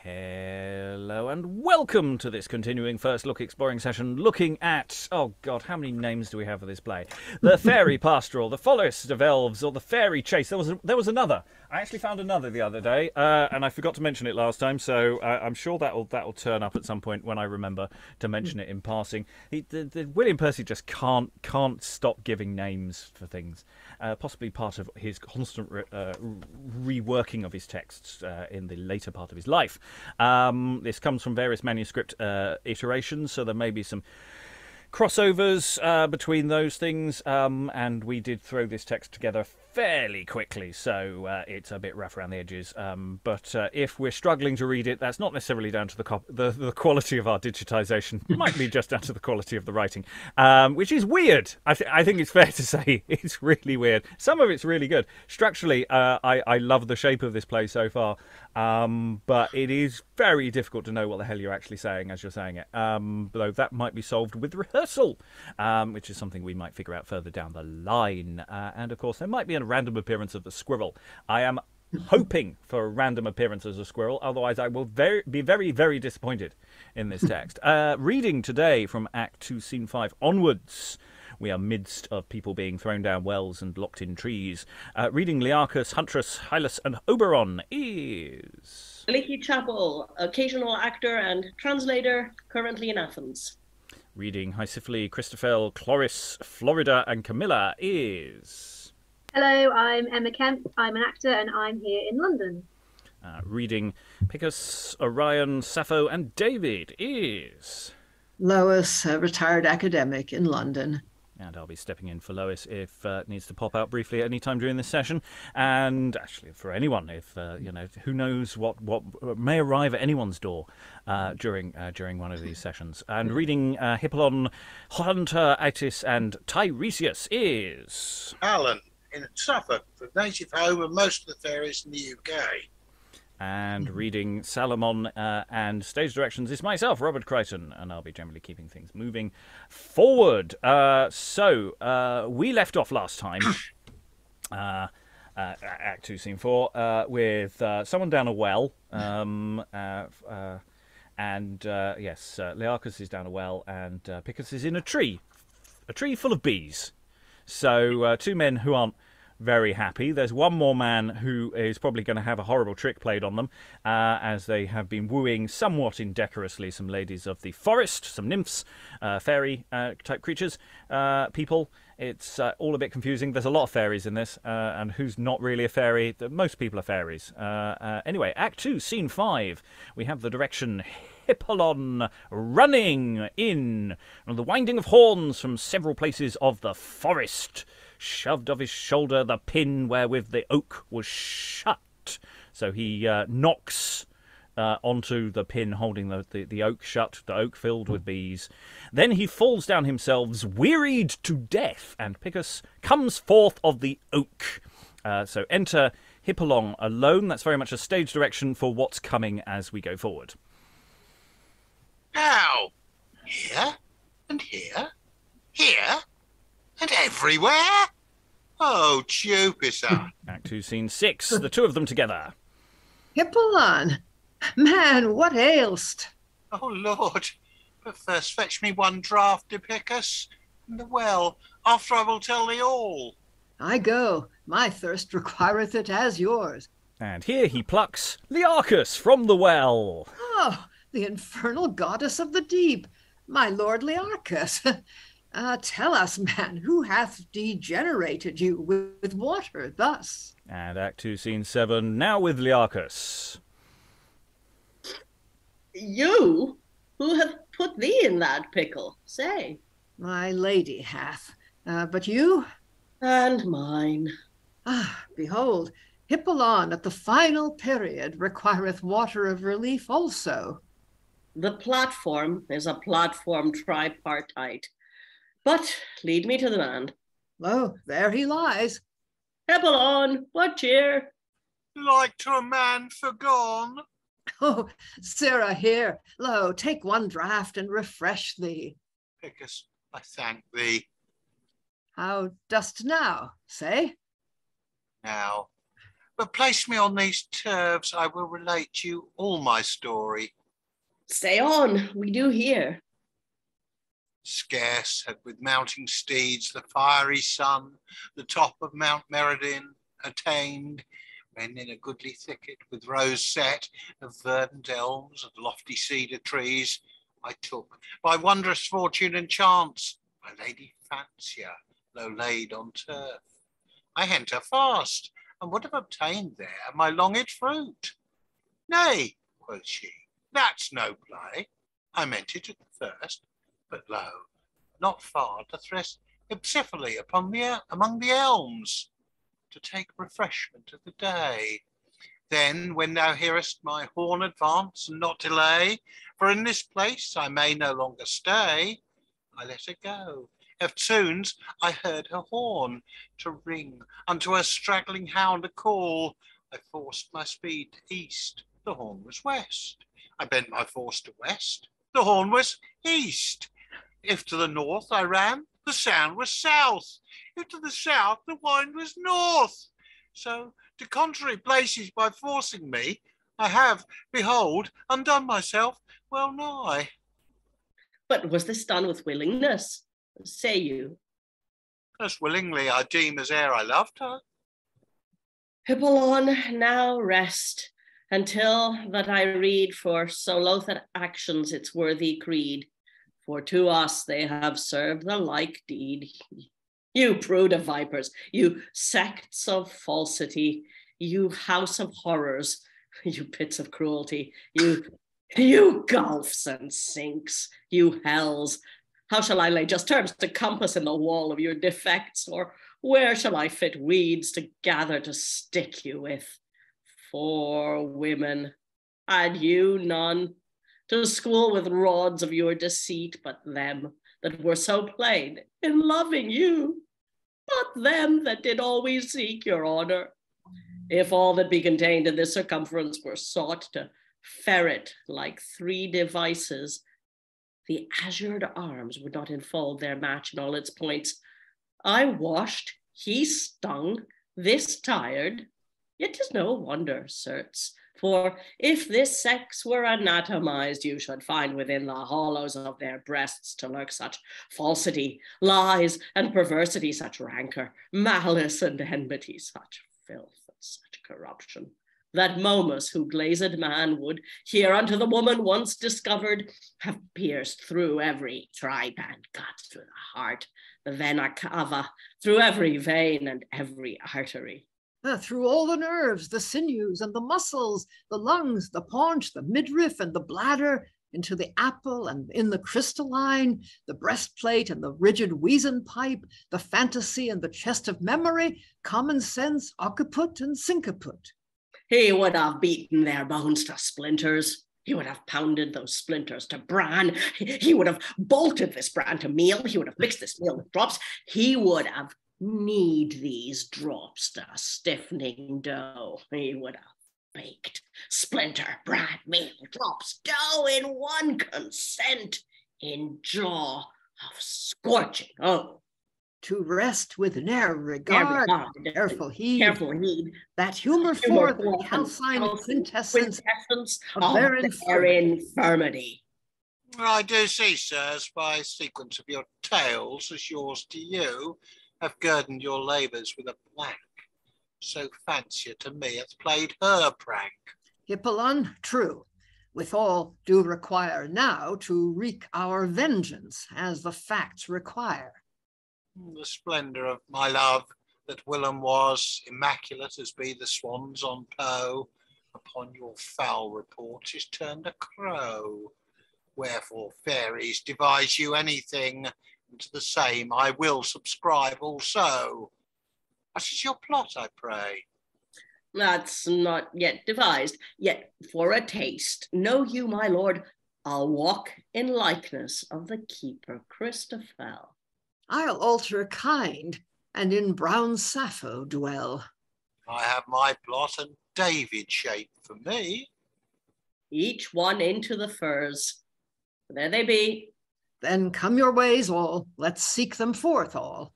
Hello and welcome to this continuing First Look exploring session looking at, oh god, how many names do we have for this play? The Fairy Pastoral, the Forest of Elves, or the Fairy Chase. There was another. I actually found another the other day, and I forgot to mention it last time, so I'm sure that'll turn up at some point when I remember to mention it in passing. William Percy just can't stop giving names for things. Possibly part of his constant reworking of his texts in the later part of his life. This comes from various manuscript iterations, so there may be some crossovers between those things, and we did throw this text together fairly quickly, so it's a bit rough around the edges, but if we're struggling to read it, that's not necessarily down to the quality of our digitization. It might be just down to the quality of the writing, which is weird. I think it's fair to say it's really weird. Some of it's really good. Structurally, I love the shape of this play so far, but it is very difficult to know what the hell you're actually saying as you're saying it, though that might be solved with rehearsal, which is something we might figure out further down the line. And of course there might be a random appearance of the squirrel. I am hoping for a random appearance as a squirrel, otherwise I will be very, very disappointed in this text. Reading today from Act 2, Scene 5 onwards. We are midst of people being thrown down wells and locked in trees. Reading Learchus, Huntress, Hylas, and Oberon is... Aliki, Chapple, occasional actor and translator, currently in Athens. Reading Hysiphyle, Christophel, Chloris, Florida, and Camilla is... Hello, I'm Emma Kemp. I'm an actor and I'm here in London. Reading Picus, Orion, Sapho, and David is... Lois, a retired academic in London. And I'll be stepping in for Lois if it needs to pop out briefly at any time during this session. And actually for anyone, if, who knows what may arrive at anyone's door during one of these sessions. And reading Hippolon, Hunter, Atys, and Tiresias is... Alan, in Suffolk, the native home of most of the fairies in the UK. And reading Salomon and stage directions is myself, Robert Crighton, and I'll be generally keeping things moving forward. So we left off last time, Act 2, Scene 4, with someone down a well, Learchus is down a well, and Picus is in a tree full of bees. So two men who aren't very happy. There's one more man who is probably going to have a horrible trick played on them, as they have been wooing somewhat indecorously some ladies of the forest, some nymphs, fairy type creatures, people. It's all a bit confusing. There's a lot of fairies in this, and who's not really a fairy? Most people are fairies. Anyway, Act 2, Scene 5. We have the direction Hippolon running in, and the winding of horns from several places of the forest. Shoved off his shoulder the pin wherewith the oak was shut. So he knocks onto the pin holding the oak shut, the oak filled with bees. Then he falls down himself, wearied to death, and Picus comes forth of the oak. So enter Hippolon alone. That's very much a stage direction for what's coming as we go forward. Now, here, and here, here, and everywhere? Oh, Jupiter. Act 2, Scene 6, the two of them together. Hippolon! Man, what ailst? Oh, Lord. But first fetch me one draught, Picus, and the well. After I will tell thee all. I go. My thirst requireth it as yours. And here he plucks Learchus from the well. Oh, the infernal goddess of the deep, my lord Learchus. Tell us, man, who hath degenerated you with water thus? And Act 2, Scene 7, now with Learchus. You? Who hath put thee in that pickle? Say. My lady hath. But you? And mine. Behold, Hippolon at the final period requireth water of relief also. The platform is a platform tripartite. But lead me to the man. Lo, there he lies. Hippolon, what cheer? Like to a man forgone. Oh, sirrah, here. Lo, take one draught and refresh thee. Picus, I thank thee. How dost now, say? Now, But place me on these turfs, I will relate you all my story. Say on, we do hear. Scarce had with mounting steeds the fiery sun the top of Mount Meridin attained, when in a goodly thicket with rows set of verdant elms and lofty cedar trees, I took, by wondrous fortune and chance, my lady Fancia, low laid on turf. I hent her fast, and would have obtained there my longed fruit. Nay, quoth she, that's no play. I meant it at the first, but lo, not far to thrust Hysiphyle among the elms, to take refreshment of the day. Then, when thou hearest my horn advance and not delay, for in this place I may no longer stay, I let her go. Eftsoons I heard her horn to ring, unto her straggling hound a call. I forced my speed to east, the horn was west. I bent my force to west, the horn was east. If to the north I ran, the sound was south. If to the south, the wind was north. So, to contrary places by forcing me, I have, behold, undone myself well nigh. But was this done with willingness, say you? As willingly I deem as ere I loved her. Hippolon, now rest, until that I read for so loath at actions its worthy creed. For to us they have served the like deed. You brood of vipers, you sects of falsity, you house of horrors, you pits of cruelty, you gulfs and sinks, you hells. How shall I lay just terms to compass in the wall of your defects, or where shall I fit weeds to gather to stick you with? For women, had you none to school with rods of your deceit, but them that were so plain in loving you, but them that did always seek your honor? If all that be contained in this circumference were sought to ferret like 3 devices, the azured arms would not enfold their match in all its points. I washed, he stung, this tired, yet 'tis no wonder, certes, for if this sex were anatomized, you should find within the hollows of their breasts to lurk such falsity, lies, and perversity, such rancor, malice, and enmity, such filth, and such corruption, that Momus, who glazed man, would, here unto the woman once discovered, have pierced through every tripe and cut through the heart, the vena cava, through every vein and every artery. Through all the nerves, the sinews and the muscles, the lungs, the paunch, the midriff and the bladder, into the apple and in the crystalline, the breastplate and the rigid weazen pipe, the fantasy and the chest of memory, common sense, occiput and syncoput. He would have beaten their bones to splinters. He would have pounded those splinters to bran. He would have bolted this bran to meal. He would have mixed this meal with drops. He would have knead these drops to stiffening dough. He would have baked splinter, bran, meal, drops, dough in one consent, in jaw of scorching oak. To rest with ne'er regard, careful heed, that humor forth the calcine quintessence of their infirmity. I do see, sirs, by sequence of your tales, as yours to you, have guerdoned your labours with a blank. So Fancia to me hath played her prank. Hippolon, true. Withal do require now to wreak our vengeance, as the facts require. The splendour of my love, that William was, immaculate as be the swans on Po, upon your foul report is turned a crow. Wherefore, fairies, devise you anything, and to the same I will subscribe also. What is your plot, I pray? That's not yet devised, yet for a taste, know you, my lord, I'll walk in likeness of the keeper Christophel. I'll alter kind, and in brown Sapho dwell. I have my plot and David shape for me. Each one into the furs. There they be. Then come your ways all, let's seek them forth all.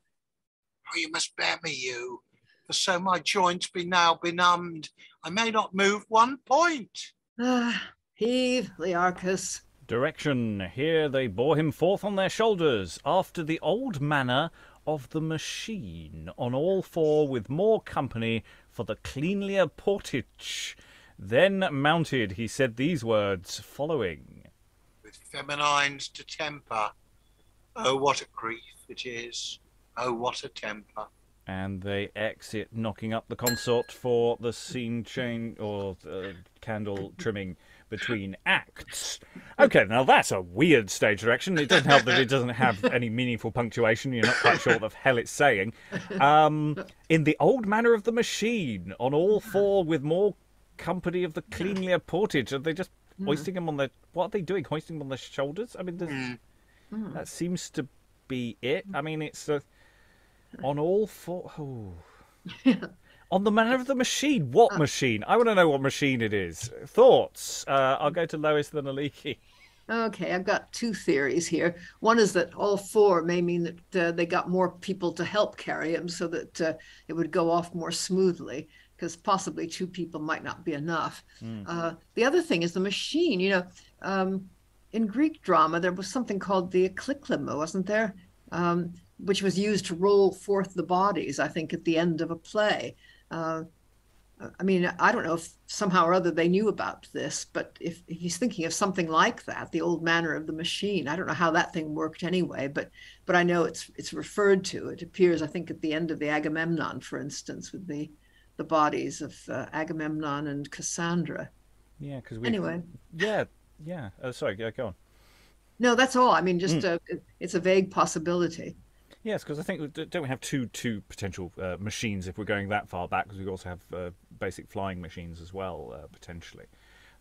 Oh, you must bear me, you, for so my joints be now benumbed, I may not move one point. Heave, Learchus. Direction. Here they bore him forth on their shoulders, after the old manner of the machine, on all four with more company for the cleanlier portage. Then mounted, he said these words following. With feminines to temper, oh, what a grief it is, oh, what a temper. And they exit, knocking up the consort for the scene change, or candle trimming between acts. Okay, now that's a weird stage direction. It doesn't help that it doesn't have any meaningful punctuation. You're not quite sure what the hell it's saying. In the old manner of the machine, on all four with more company of the cleanlier portage. Are they just hoisting them on their... What are they doing? Hoisting them on their shoulders? I mean, that seems to be it. I mean, it's... on all four... Oh. On the manner of the machine. What machine? I want to know what machine it is. Thoughts? I'll go to Lois, then Aliki. Okay, I've got two theories here. One is that all four may mean that they got more people to help carry him so that it would go off more smoothly, because possibly two people might not be enough. The other thing is the machine. You know, in Greek drama, there was something called the ekliklima, wasn't there? Which was used to roll forth the bodies, I think, at the end of a play. I mean, I don't know if somehow or other they knew about this, but if he's thinking of something like that, the old manner of the machine, I don't know how that thing worked anyway, but I know it's referred to. It appears, I think, at the end of the Agamemnon, for instance, with the bodies of Agamemnon and Cassandra. Yeah, because we... Anyway. Yeah. Sorry, go on. No, that's all. I mean, just it's a vague possibility. Yes, because I think, don't we have two potential machines if we're going that far back? Because we also have basic flying machines as well, potentially.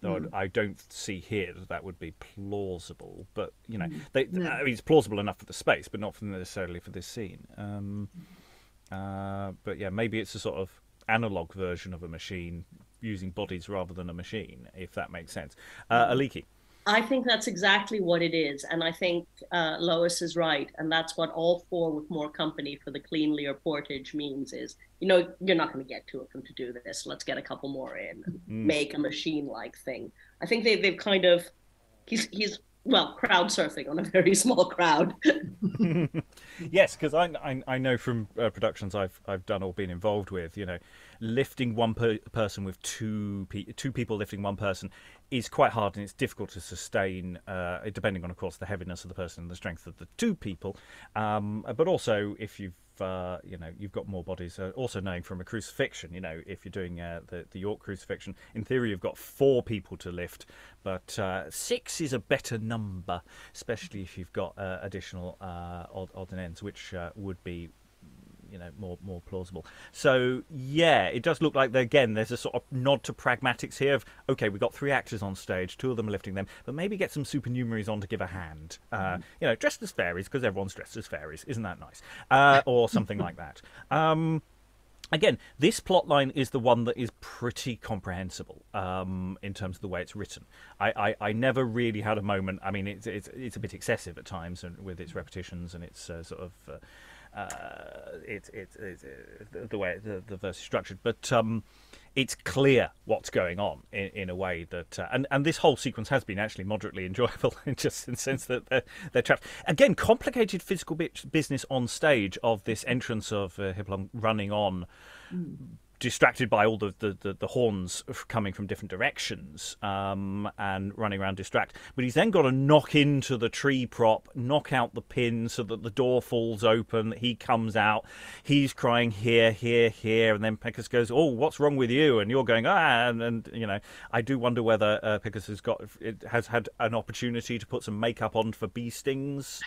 Though I don't see here that would be plausible. But, you know, I mean, it's plausible enough for the space, but not necessarily for this scene. But, yeah, maybe it's a sort of analog version of a machine using bodies rather than a machine, if that makes sense. Aliki. I think that's exactly what it is. And I think Lois is right. And that's what all four with more company for the cleanlier portage means is, you know, you're not going to get two of them to do this. Let's get a couple more in and make a machine-like thing. I think they've kind of, he's crowd surfing on a very small crowd. Yes, because I know from productions I've done or been involved with, you know, lifting one person with two people lifting one person is quite hard, and it's difficult to sustain, depending on, of course, the heaviness of the person and the strength of the two people. But also, if you've got more bodies. Also knowing from a crucifixion, you know, if you're doing the York crucifixion, in theory you've got 4 people to lift, but 6 is a better number, especially if you've got additional odd and ends, which would be, you know, more plausible. So yeah, it does look like there's a sort of nod to pragmatics here of, okay, we've got 3 actors on stage, 2 of them are lifting them, but maybe get some supernumeraries on to give a hand, you know, dressed as fairies, because everyone's dressed as fairies, isn't that nice? Or something like that. Again, this plot line is the one that is pretty comprehensible in terms of the way it's written. I never really had a moment. I mean, it's a bit excessive at times, and with its repetitions and its sort of it's the way the verse is structured, but it's clear what's going on in a way that and this whole sequence has been actually moderately enjoyable, just in the sense that they're trapped. Again, complicated physical business on stage of this entrance of Hippolon running on, distracted by all the horns coming from different directions, and running around distract. But he's then got to knock into the tree prop, knock out the pin so that the door falls open. He comes out. He's crying, here, here, here. And then Picus goes, oh, what's wrong with you? And you're going, and you know, I do wonder whether Picus has had an opportunity to put some makeup on for bee stings.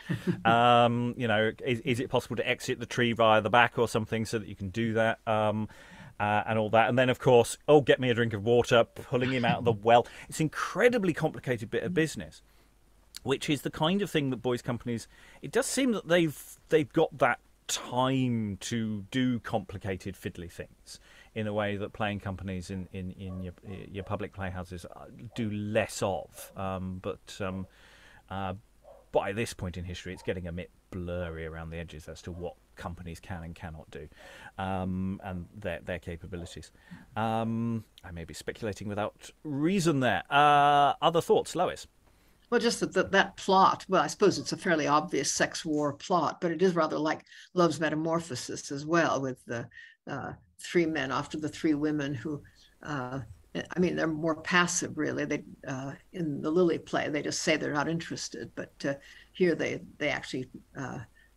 You know, is it possible to exit the tree via the back or something so that you can do that? And all that. And then, of course, get me a drink of water, pulling him out of the well. It's an incredibly complicated bit of business, which is the kind of thing that boys' companies... It does seem that they've got that time to do complicated, fiddly things in a way that playing companies in your public playhouses do less of. by this point in history, it's getting a bit blurry around the edges as to what companies can and cannot do, and their capabilities. I may be speculating without reason there. Other thoughts, Lois? Well, just that plot, well, I suppose it's a fairly obvious sex war plot, but it is rather like Love's Metamorphosis as well, with the 3 men after the 3 women who, they're more passive, really. They in the Lily play, they just say they're not interested, but here they actually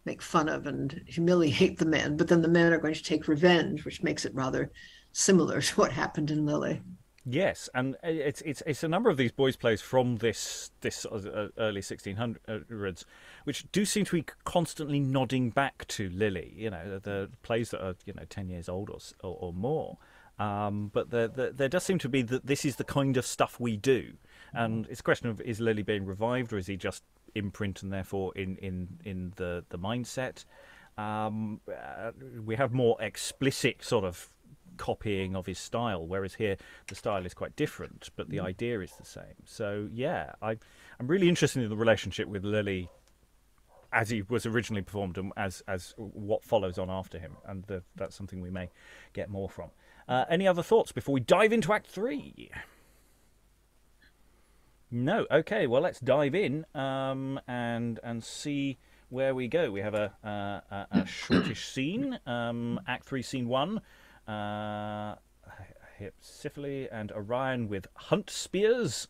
make fun of and humiliate the men, but then the men are going to take revenge, which makes it rather similar to what happened in Lily. Yes, and it's a number of these boys' plays from this early 1600s, which do seem to be constantly nodding back to Lily. The plays that are 10 years old or more. But there does seem to be that this is the kind of stuff we do, and it's a question of, is Lily being revived, or is he just in print and therefore in the mindset? We have more explicit sort of copying of his style, whereas here the style is quite different, but the idea is the same. So yeah, I'm really interested in the relationship with Lily as he was originally performed and as what follows on after him, and that's something we may get more from. Any other thoughts before we dive into Act 3? No. Okay, well, let's dive in and see where we go. We have a shortish scene, Act 3, Scene 1. Hysiphyle and Orion with hunt spears,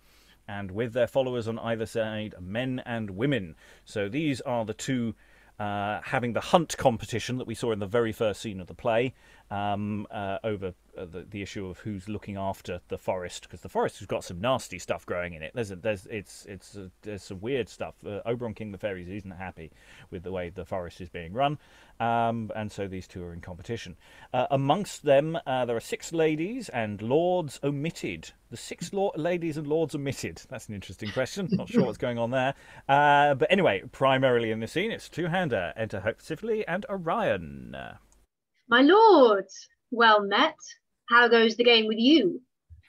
and with their followers on either side, men and women. So these are the 2 having the hunt competition that we saw in the very first scene of the play, over the issue of who's looking after the forest, because the forest has got some nasty stuff growing in it. There's some weird stuff. Oberon, King of the Fairies, isn't happy with the way the forest is being run, and so these 2 are in competition. Amongst them, there are 6 ladies and lords omitted. The 6 ladies and lords omitted. That's an interesting question. Not sure what's going on there. But anyway, primarily in the scene, it's 2-hander. Enter Hysiphyle and Orion. My lord, well met. How goes the game with you?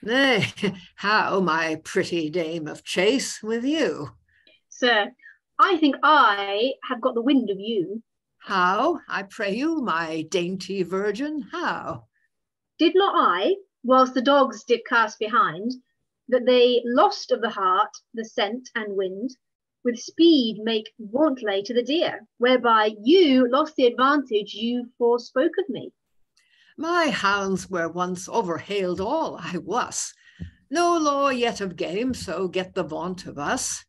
Nay, how, my pretty dame of chase, with you? Sir, I think I have got the wind of you. How, I pray you, my dainty virgin, how? Did not I, whilst the dogs did cast behind, that they lost of the heart the scent and wind, with speed make wantlay to the deer, whereby you lost the advantage you forspoke of me. My hounds were once overhaled all, I was. No law yet of game, so get the vaunt of us.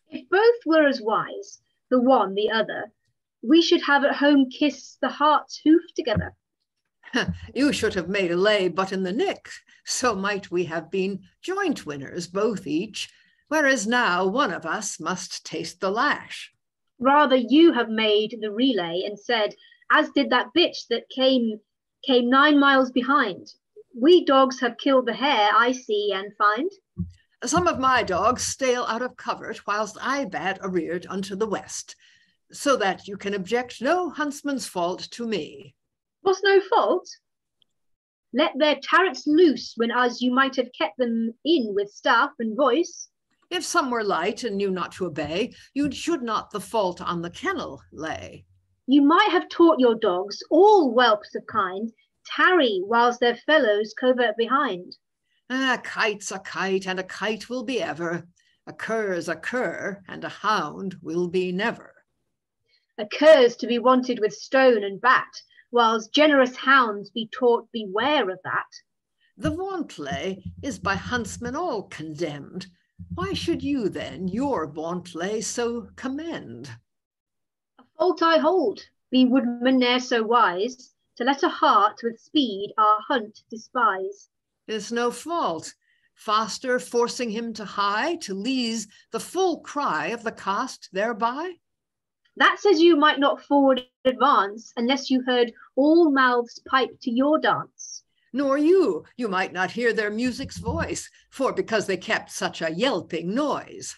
If both were as wise, the one the other, we should have at home kiss the heart's hoof together. You should have made a lay but in the nick, so might we have been joint winners, both each, whereas now one of us must taste the lash. Rather you have made the relay and said, as did that bitch that came 9 miles behind. We dogs have killed the hare, I see and find. Some of my dogs stale out of covert, whilst I bade arreared unto the west, so that you can object no huntsman's fault to me. Was no fault? Let their turrets loose, when as you might have kept them in with staff and voice. If some were light and knew not to obey, you should not the fault on the kennel lay. You might have taught your dogs, all whelps of kind, tarry whilst their fellows covert behind. A kite's a kite, and a kite will be ever. A cur's a cur, and a hound will be never. A cur's to be wanted with stone and bat, whilst generous hounds be taught beware of that. The wantlay is by huntsmen all condemned. Why should you then your wantlay so commend? A fault I hold, be woodman ne'er so wise, to let a hart with speed our hunt despise. Is no fault, faster forcing him to hie, to leese the full cry of the cast thereby? That says you might not forward advance, unless you heard all mouths pipe to your dance. Nor you might not hear their music's voice, for because they kept such a yelping noise.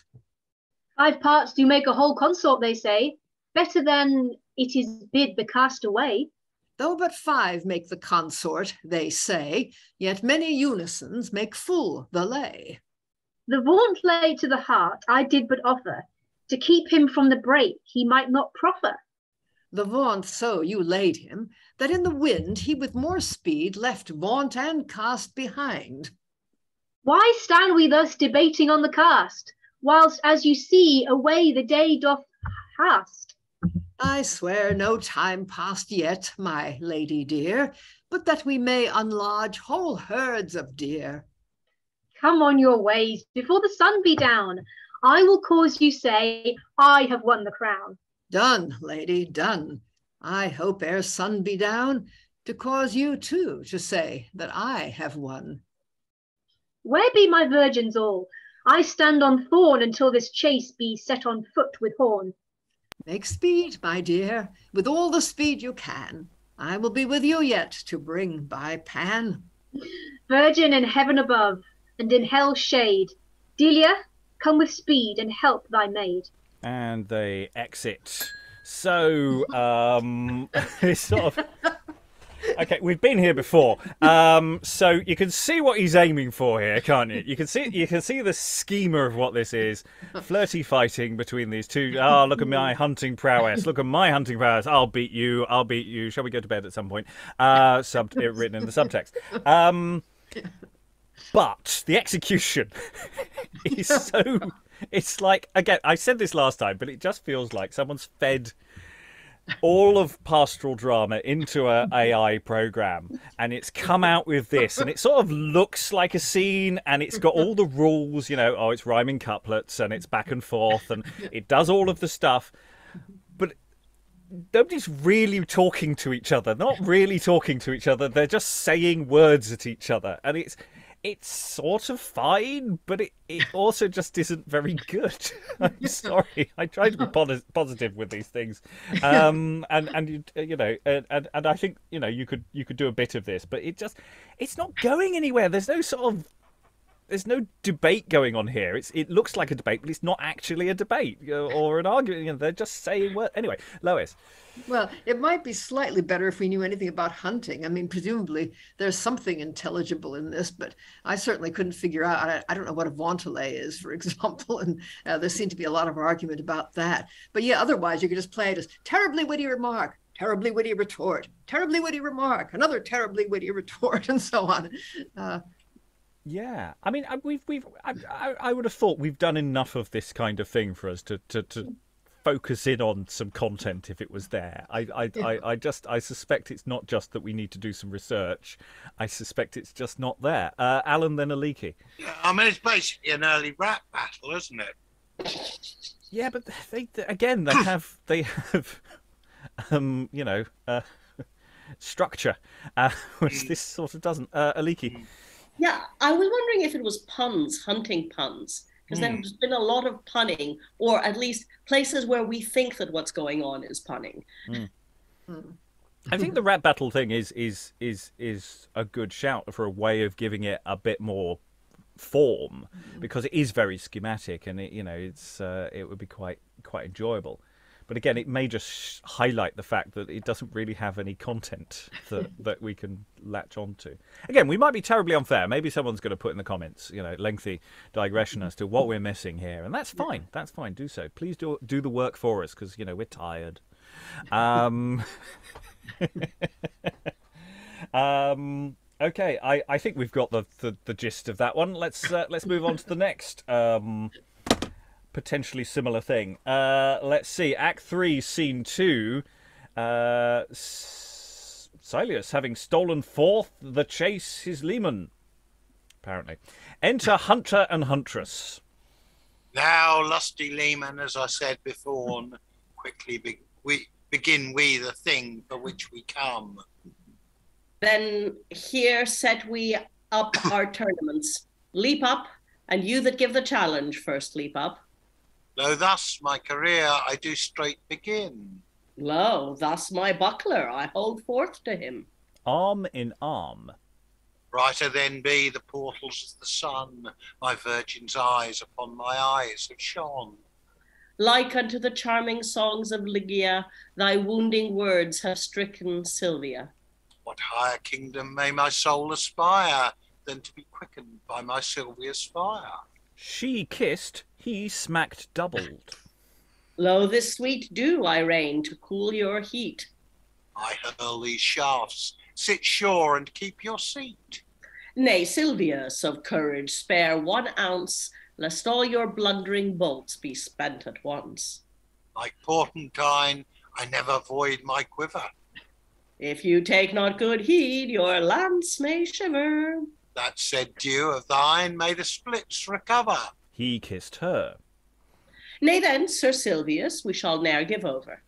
5 parts do make a whole consort, they say, better than it is bid the cast away. Though but 5 make the consort, they say, yet many unisons make full the lay. The vaunt lay to the heart I did but offer, to keep him from the brake he might not proffer. The vaunt so you laid him, that in the wind he with more speed left vaunt and cast behind. Why stand we thus debating on the cast, whilst, as you see, away the day doth hast? I swear no time passed yet, my lady dear, but that we may unlodge whole herds of deer. Come on your ways, before the sun be down. I will cause you say, I have won the crown. Done, lady, done. I hope ere sun be down, to cause you too to say that I have won. Where be my virgins all? I stand on thorn until this chase be set on foot with horn. Make speed, my dear, with all the speed you can. I will be with you yet to bring by Pan. Virgin in heaven above, and in hell's shade, Delia, come with speed and help thy maid. And they exit. So, it's sort of... Okay, we've been here before. So you can see what he's aiming for here, can't you? You can see the schema of what this is. Flirty fighting between these two. Oh, look at my hunting prowess. Look at my hunting prowess. I'll beat you. I'll beat you. Shall we go to bed at some point? Written in the subtext. But the execution is so... It's like, again, I said this last time, but it just feels like someone's fed all of pastoral drama into a AI program, and it's come out with this, and it sort of looks like a scene, and it's got all the rules, it's rhyming couplets, and it's back and forth, and it does all of the stuff, but nobody's really talking to each other. Not really talking to each other. They're just saying words at each other, and it's sort of fine, but it also just isn't very good. I'm sorry. I try to be positive with these things, and I think you could do a bit of this, but it's not going anywhere. There's no debate going on here. It looks like a debate, but it's not actually a debate or an argument. They're just saying words. Anyway, Lois. Well, it might be slightly better if we knew anything about hunting. I mean, presumably there's something intelligible in this, but I certainly couldn't figure out. I don't know what a vauntele is, for example, and there seemed to be a lot of argument about that. But yeah, otherwise you could just play it as terribly witty remark, terribly witty retort, terribly witty remark, another terribly witty retort, and so on. Yeah, I mean, I would have thought we've done enough of this kind of thing for us to focus in on some content if it was there. I suspect it's not just that we need to do some research. I suspect it's just not there. Alan, then Aliki. Yeah, I mean, it's basically an early rap battle, isn't it? Yeah, but they have structure, which this sort of doesn't. Aliki. Yeah, I was wondering if it was puns, hunting puns, because there's been a lot of punning, or at least places where we think that what's going on is punning. I think the rap battle thing is a good shout for a way of giving it a bit more form, because it is very schematic, and it would be quite enjoyable. But again, it may just highlight the fact that it doesn't really have any content that we can latch onto. Again, we might be terribly unfair. Maybe someone's going to put in the comments, lengthy digression as to what we're missing here. And that's fine. That's fine. Do so. Please do the work for us, because, we're tired. Okay, I think we've got the gist of that one. Let's move on to the next potentially similar thing. Let's see. Act 3, Scene 2. Silas, having stolen forth the chase his leman, apparently. Enter Hunter and Huntress. Now, lusty leman, as I said before, quickly begin we the thing for which we come. Then here set we up our tournaments. Leap up, and you that give the challenge first leap up. Lo, thus my career I do straight begin. Lo, thus my buckler I hold forth to him. Arm in arm. Brighter then be the portals of the sun, my virgin's eyes upon my eyes have shone. Like unto the charming songs of Ligia, thy wounding words have stricken Sylvia. What higher kingdom may my soul aspire than to be quickened by my Sylvia's fire? She kissed, he smacked doubled. Lo, this sweet dew I rain to cool your heat. I hurl these shafts. Sit sure and keep your seat. Nay, Silvius, of courage spare 1 ounce, lest all your blundering bolts be spent at once. Like Portentine, I never void my quiver. If you take not good heed, your lance may shiver. That said dew of thine may the splits recover. He kissed her. Nay then, Sir Silvius, we shall ne'er give over.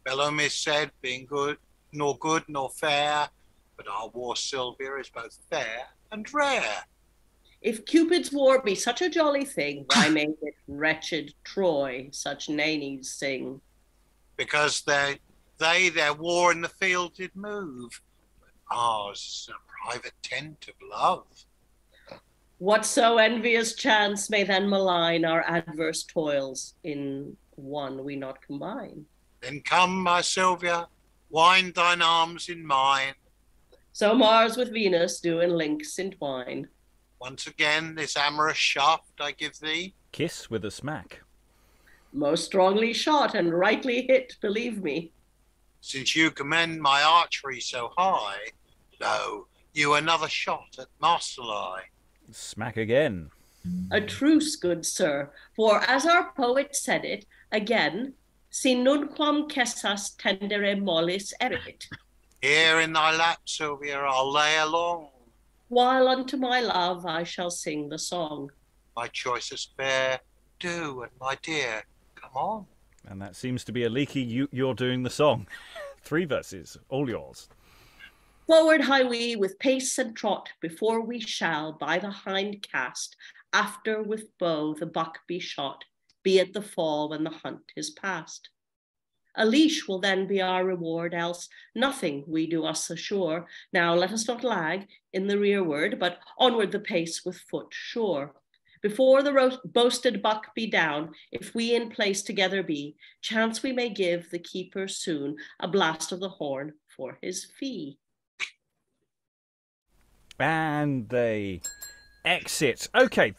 Bellum is said, being good nor fair, but our war, Sylvia, is both fair and rare. If Cupid's war be such a jolly thing, why made it wretched Troy such nannies sing? Because they their war in the field did move, but ours is a private tent of love. Whatso envious chance may then malign our adverse toils, in one we not combine. Then come, my Sylvia, wind thine arms in mine. So Mars with Venus do in links entwine. Once again this amorous shaft I give thee. Kiss with a smack. Most strongly shot and rightly hit, believe me. Since you commend my archery so high, lo, you another shot at Marseille. Smack again. A truce, good sir, for as our poet said it, again, si nunquam cessas tendere mollis erit. Here in thy lap, Sylvia, I'll lay along. While unto my love I shall sing the song. My choicest fair, do, and my dear, come on. And that seems to be Aliki, you're doing the song. 3 verses, all yours. Forward hie we with pace and trot, before we shall by the hind cast, after with bow the buck be shot, be it the fall when the hunt is past. A leash will then be our reward, else nothing we do us assure. Now let us not lag in the rearward, but onward the pace with foot sure. Before the boasted buck be down, if we in place together be, chance we may give the keeper soon a blast of the horn for his fee. And they exit. Okay,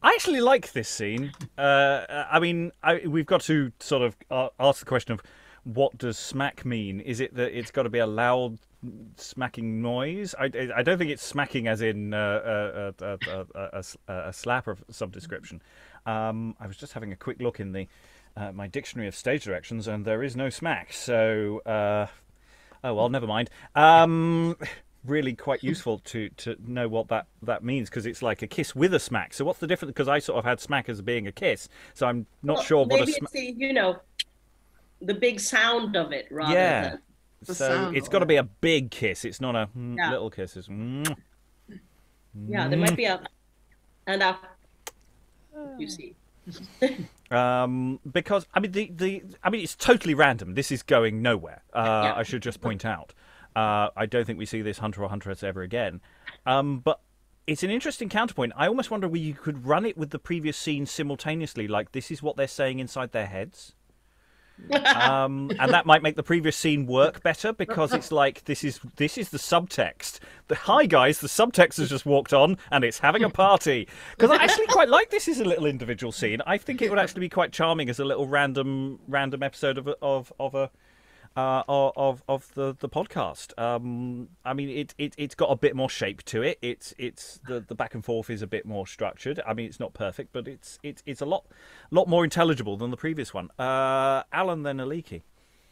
I actually like this scene. I mean, we've got to sort of ask the question of what does smack mean? Is it that it's got to be a loud smacking noise? I don't think it's smacking as in a slap of some description. I was just having a quick look in the my dictionary of stage directions, and there is no smack. So, oh well, never mind. Really quite useful to know what that means, because it's like a kiss with a smack. So what's the difference? Because I sort of had smack as being a kiss, so I'm not sure what a smack. Maybe it's the big sound of it rather than so it's got to be a big kiss. It's not a little kiss. It's yeah, there might be a and a you see. Because I mean it's totally random. This is going nowhere. I should just point out. I don't think we see this hunter or huntress ever again. But it's an interesting counterpoint. I almost wonder whether you could run it with the previous scene simultaneously, like this is what they're saying inside their heads. And that might make the previous scene work better, because it's like this is the subtext. Hi guys, the subtext has just walked on and it's having a party. Because I actually quite like this as a little individual scene. I think it would actually be quite charming as a little random episode of the podcast. I mean, it's got a bit more shape to it. It's the back and forth is a bit more structured. I mean, it's not perfect, but it's a lot more intelligible than the previous one. Alan, then Aliki.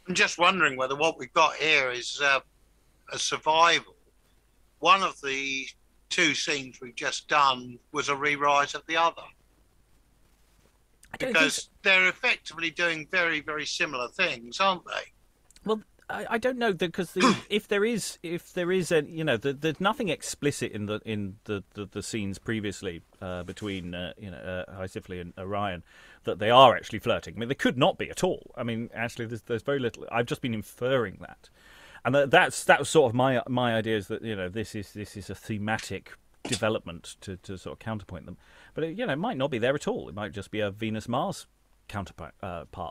I'm just wondering whether what we've got here is a survival. One of the 2 scenes we've just done was a rewrite of the other. Because they're effectively doing very, very similar things, aren't they? Well, I don't know, because if there is a there's nothing explicit in the scenes previously between Hysiphyle and Orion that they are actually flirting. I mean, they could not be at all. I mean, actually, there's very little. I've just been inferring that, and that was sort of my idea, is that this is a thematic development to sort of counterpoint them, but it might not be there at all. It might just be a Venus-Mars counterpart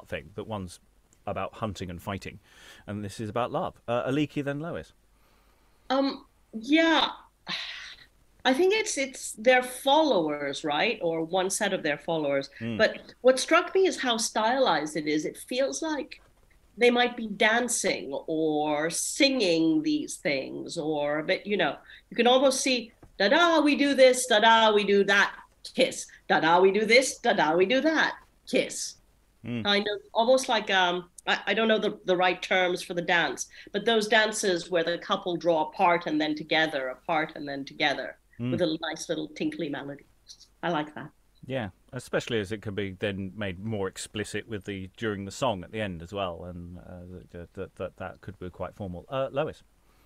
thing, that one's about hunting and fighting, and this is about love. Aliki, then Lois. Yeah, I think it's their followers, right? Or one set of their followers. But what struck me is how stylized it is. It feels like they might be dancing or singing these things, or a bit, you can almost see, da-da, we do this, da-da, we do that, kiss. Da-da, we do this, da-da, we do that, kiss. Kind of almost like, I don't know the right terms for the dance, but those dances where the couple draw apart and then together, apart and then together, with a nice little tinkly melody. I like that. Yeah, especially as it could be then made more explicit with during the song at the end as well, and that could be quite formal. Lois.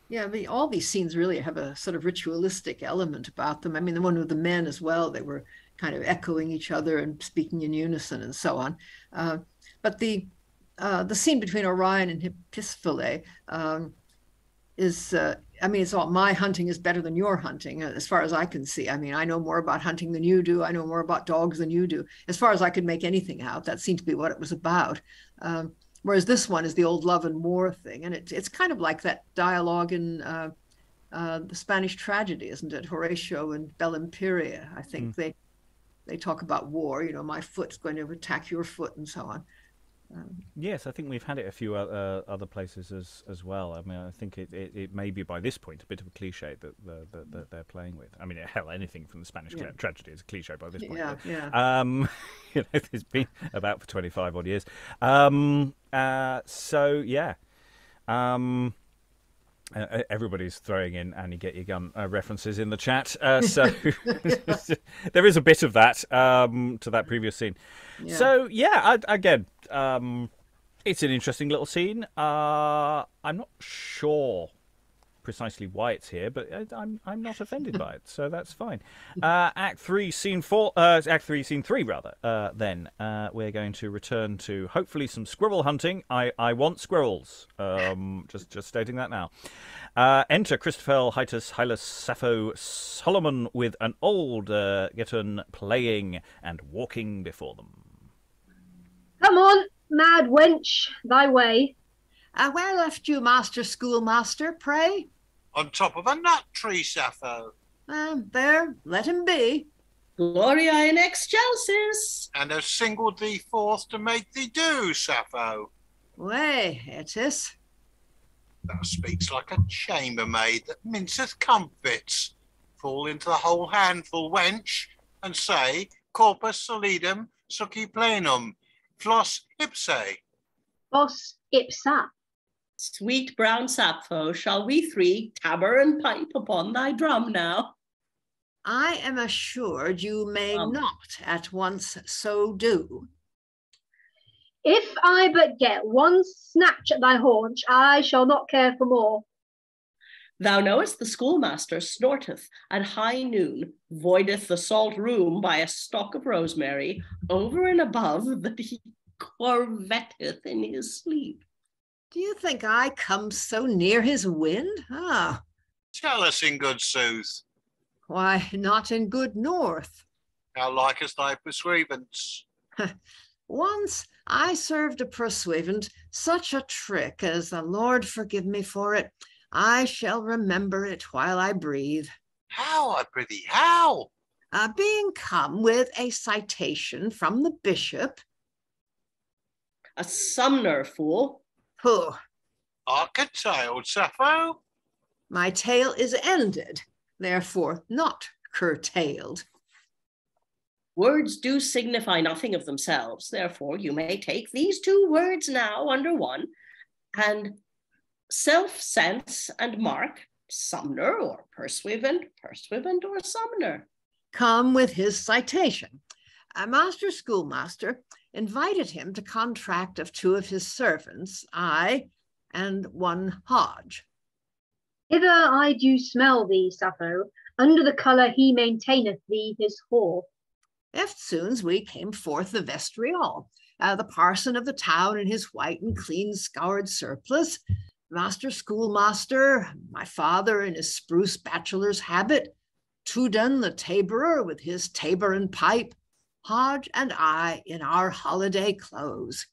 Yeah, I mean, all these scenes really have a sort of ritualistic element about them. I mean, the one with the men as well, they were kind of echoing each other and speaking in unison and so on. But the scene between Orion and Hysiphyle is, it's all, my hunting is better than your hunting, as far as I can see. I mean, I know more about hunting than you do. I know more about dogs than you do. As far as I could make anything out, that seemed to be what it was about. Whereas this one is the old love and war thing. And it's kind of like that dialogue in the Spanish tragedy, isn't it? Horatio and Bellimperia. I think they talk about war, my foot's going to attack your foot and so on. Yes, I think we've had it a few other places as well. I mean, I think it may be by this point a bit of a cliche that they're playing with. I mean, hell, anything from the Spanish tragedy is a cliche by this point. Yeah. It's been about for 25 odd years. Everybody's throwing in Annie Get Your Gun references in the chat, so there is a bit of that to that previous scene. Yeah. So again, it's an interesting little scene. I'm not sure precisely why it's here, but I'm not offended by it, so that's fine. Act 3, Scene 3 rather. Then we're going to return to hopefully some squirrel hunting. I want squirrels. Just stating that now. Enter Christophel, Atys, Hylas, Sapho, Solomon with an old Gitton playing and walking before them. Come on, mad wench, thy way. Where left you, master schoolmaster, pray? On top of a nut tree, Sapho. There, let him be. Gloria in excelsis. And have singled thee forth to make thee do, Sapho. Way, Atys. Thou speaks like a chambermaid that minceth comfits. Fall into the whole handful, wench, and say, corpus solidum succi plenum, flos ipse. Boss ipsa. Sweet brown Sapho, shall we three tabor and pipe upon thy drum now? I am assured you may not at once so do. If I but get one snatch at thy haunch, I shall not care for more. Thou knowest the schoolmaster snorteth at high noon, voideth the salt room by a stalk of rosemary, over and above that he corvetteth in his sleep. Do you think I come so near his wind? Tell us in good sooth. Why, not in good north. How likest thy pursuivants? Once I served a pursuivant such a trick as the Lord forgive me for it. I shall remember it while I breathe. How, I prithee, how? Being come with a citation from the bishop. A Sumner, fool. Pooh. Hark a tale, Sapho. My tale is ended, therefore not curtailed. Words do signify nothing of themselves. Therefore, you may take these two words now under one, and self-sense and mark, Sumner or pursuivant or Sumner. Come with his citation. Master schoolmaster invited him to contract of two of his servants, I and one Hodge. Hither I do smell thee, Sapho, under the colour he maintaineth thee his whore. Eftsoons we came forth the vestry all, the parson of the town in his white and clean scoured surplice, master schoolmaster, my father in his spruce bachelor's habit, Tudun the taborer with his tabor and pipe, Hodge and I in our holiday clothes.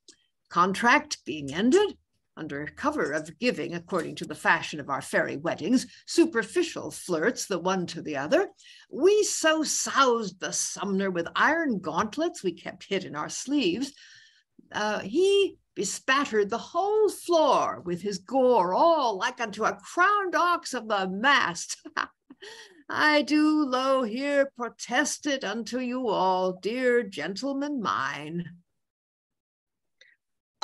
Contract being ended, under cover of giving, according to the fashion of our fairy weddings, superficial flirts the one to the other, we so soused the Sumner with iron gauntlets we kept hid in our sleeves. He bespattered the whole floor with his gore, all like unto a crowned ox of the mast. I do, lo, here protest it unto you all, dear gentlemen mine.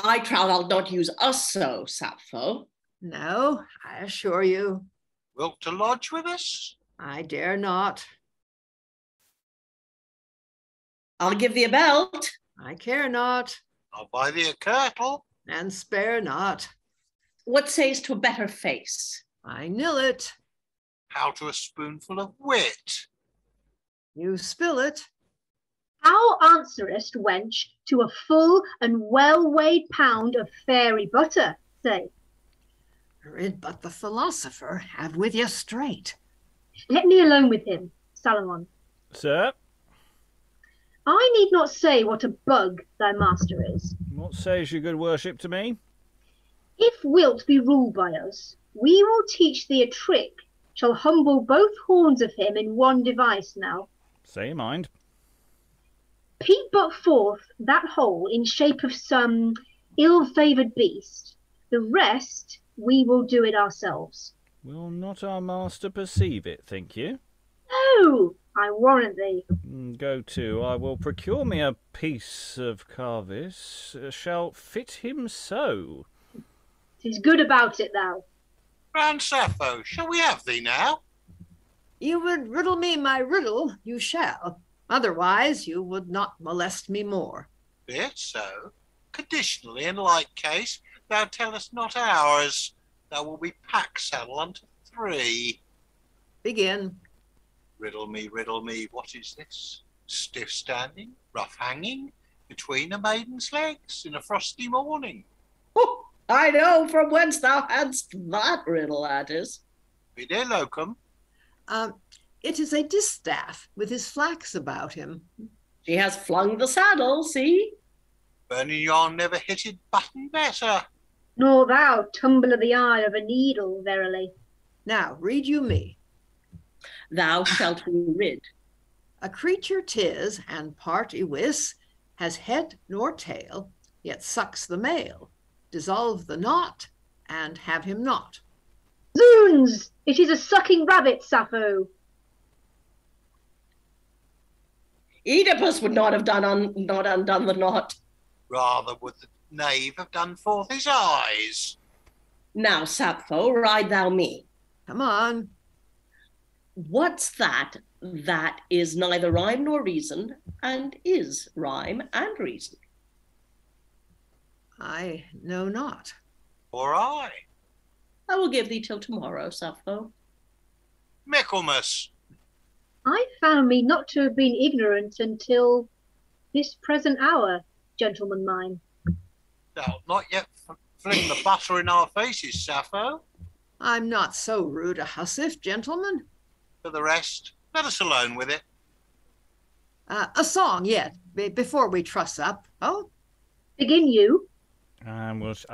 I trow thou not use us so, Sapho. No, I assure you. Wilt to lodge with us? I dare not. I'll give thee a belt. I care not, I'll buy thee a kirtle. and spare not. What sayst to a better face? I nill it. How to a spoonful of wit? You spill it. How answerest, wench, to a full and well-weighed pound of fairy butter, say? Rid but the philosopher have with you straight. Let me alone with him, Salomon. Sir, I need not say what a bug thy master is. what says your good worship to me? If wilt be ruled by us, we will teach thee a trick, shall humble both horns of him in one device now. Say your mind. Peep but forth that hole in shape of some ill-favoured beast. The rest we will do it ourselves. Will not our master perceive it, think you? No, I warrant thee. Go to, I will procure me a piece of carvis, shall fit him so. 'Tis good about it thou. Grand Sapho, shall we have thee now? You would riddle me my riddle, you shall. Otherwise, you would not molest me more. Be it so. Conditionally, in like case, thou tellest not ours. Thou will be pack saddle unto 3. Begin. Riddle me, what is this? Stiff standing, rough hanging, between a maiden's legs in a frosty morning. Oh, I know from whence thou hadst that riddle, Atys. Vide locum. It is a distaff with his flax about him. She has flung the saddle, see? Burning yarn never hitted button better. Nor thou, tumble of the eye of a needle, verily. Now, read you me. Thou shalt be rid. A creature 'tis, and part ywis, has head nor tail, yet sucks the male. Dissolve the knot, and have him not. Zoons! It is a sucking rabbit, Sapho. Oedipus would not have not undone the knot. Rather would the knave have done forth his eyes. Now, Sapho, ride thou me. Come on. What's that is neither rhyme nor reason, and is rhyme and reason? I know not. Or I. I will give thee till tomorrow, Sapho. Michaelmas. I found me not to have been ignorant until this present hour, gentlemen mine. Thou'lt not yet fling the butter in our faces, Sapho. I'm not so rude a hussif, gentlemen. For the rest, let us alone with it. A song yet, before we truss up. Oh, Begin you. Is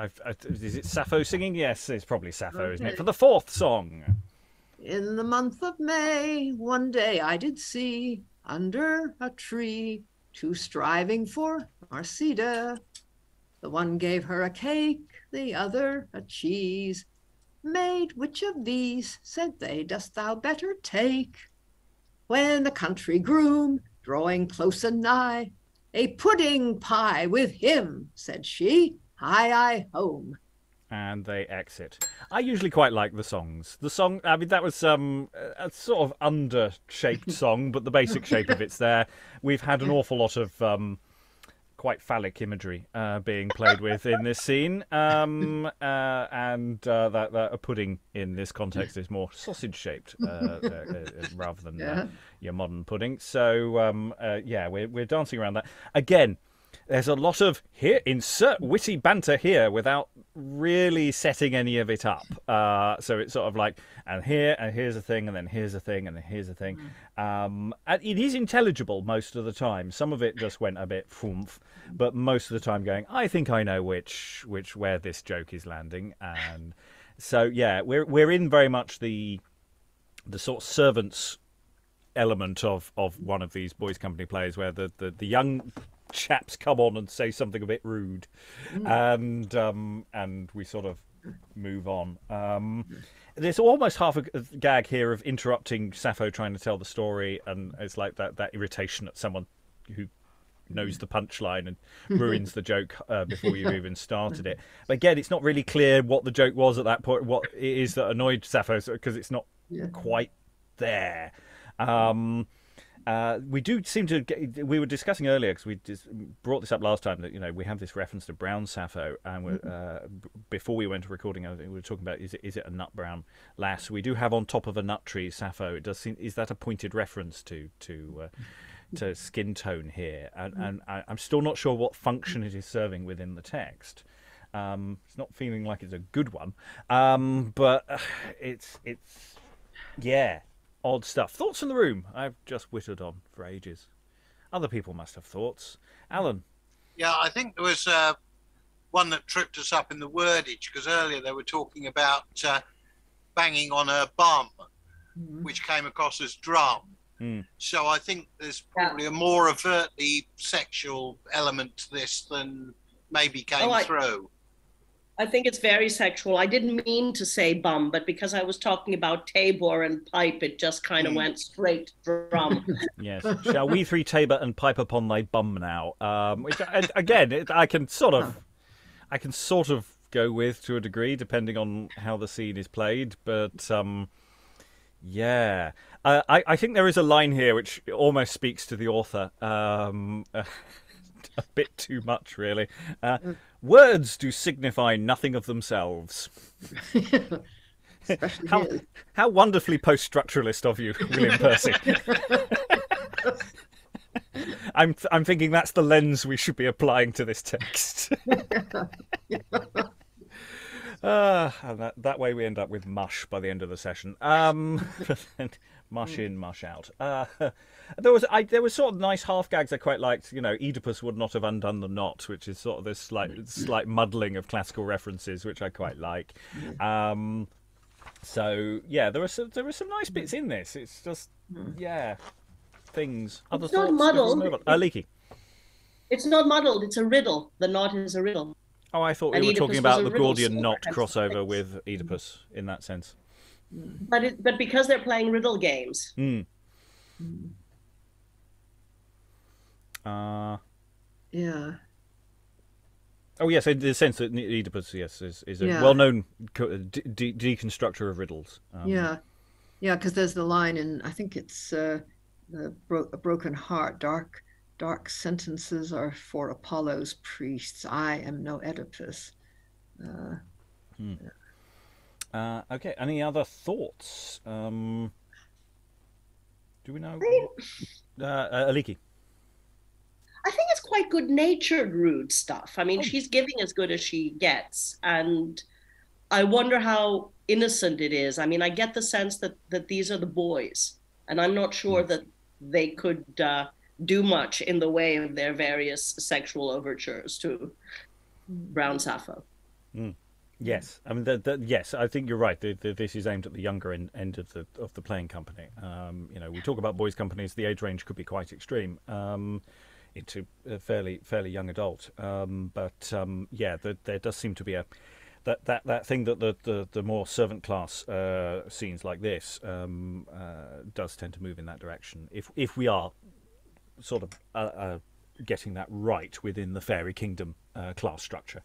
it Sapho singing? Yes, it's probably Sapho, isn't it? Okay. For the 4th song. in the month of May, one day I did see, under a tree, 2 striving for Marcida. The one gave her a cake, the other a cheese. Maid, which of these, said they, dost thou better take? When the country groom, drawing close and nigh, a pudding pie with him, said she, hie I home. And they exit. I usually quite like the songs. The song, I mean, that was a sort of under-shaped song, but the basic shape of it's there. We've had an awful lot of quite phallic imagery being played with in this scene, and that a pudding in this context is more sausage-shaped rather than your modern pudding. So, yeah, we're dancing around that. Again, There's a lot of here, insert witty banter here without really setting any of it up. So it's sort of like, and here's a thing, and then here's a thing, and then here's a thing. And it is intelligible most of the time. Some of it just went a bit foomph, but most of the time going, I think I know where this joke is landing. And so, yeah, we're in very much the sort of servants element of one of these boys' company plays where the young chaps come on and say something a bit rude, and we sort of move on. There's almost half a gag here of interrupting Sapho trying to tell the story, and it's like that irritation at someone who knows the punchline and ruins the joke before you've even started it. But again, it's not really clear what the joke was at that point, what it is that annoyed Sapho, because it's not quite there. We do seem to we were discussing earlier, because we just brought this up last time, that we have this reference to brown Sapho, and before we went to recording, I think we were talking about is it a nut brown lass? We do have on top of a nut tree Sapho. It does seem, is that a pointed reference to skin tone here? And I'm still not sure what function it is serving within the text. It's not feeling like it's a good one, but it's odd stuff. Thoughts in the room? I've just whittled on for ages. Other people must have thoughts. Alan? Yeah, I think there was one that tripped us up in the wordage, because earlier they were talking about banging on her bum, which came across as drum. So I think there's probably a more overtly sexual element to this than maybe came through. I think it's very sexual. I didn't mean to say bum, but because I was talking about tabor and pipe, it just kind of went straight drum. Yes. Shall we three tabor and pipe upon thy bum now? Which again, I can sort of go with to a degree, depending on how the scene is played. But yeah, I think there is a line here which almost speaks to the author. A bit too much, really. Words do signify nothing of themselves. How wonderfully post-structuralist of you, William Percy. I'm thinking that's the lens we should be applying to this text. And that way we end up with mush by the end of the session. Mush in, mush out. There was sort of nice half gags I quite liked. Oedipus would not have undone the knot, which is sort of this slight muddling of classical references, which I quite like. So yeah, there were some nice bits in this. It's just things. Other it's thoughts? Not muddled. Aliki. It's not muddled. It's a riddle. The knot is a riddle. Oh, I thought we were talking about the Gordian knot crossover with Oedipus in that sense. But because they're playing riddle games. Yeah. Oh yes, in the sense that Oedipus, yes, is a well-known deconstructor of riddles. Because there's the line in, I think it's a broken heart, dark sentences are for Apollo's priests. I am no Oedipus. Okay. Any other thoughts? Do we know? Aliki. I think it's quite good-natured rude stuff. I mean, she's giving as good as she gets, and I wonder how innocent it is. I mean, I get the sense that these are the boys, and I'm not sure that they could do much in the way of their various sexual overtures to Brown Sapho. Yes, I mean, yes, I think you're right. This is aimed at the younger end of the playing company. We talk about boys' companies. The age range could be quite extreme. Into a fairly young adult, there does seem to be that thing that the more servant class scenes like this does tend to move in that direction. If we are sort of getting that right within the fairy kingdom class structure,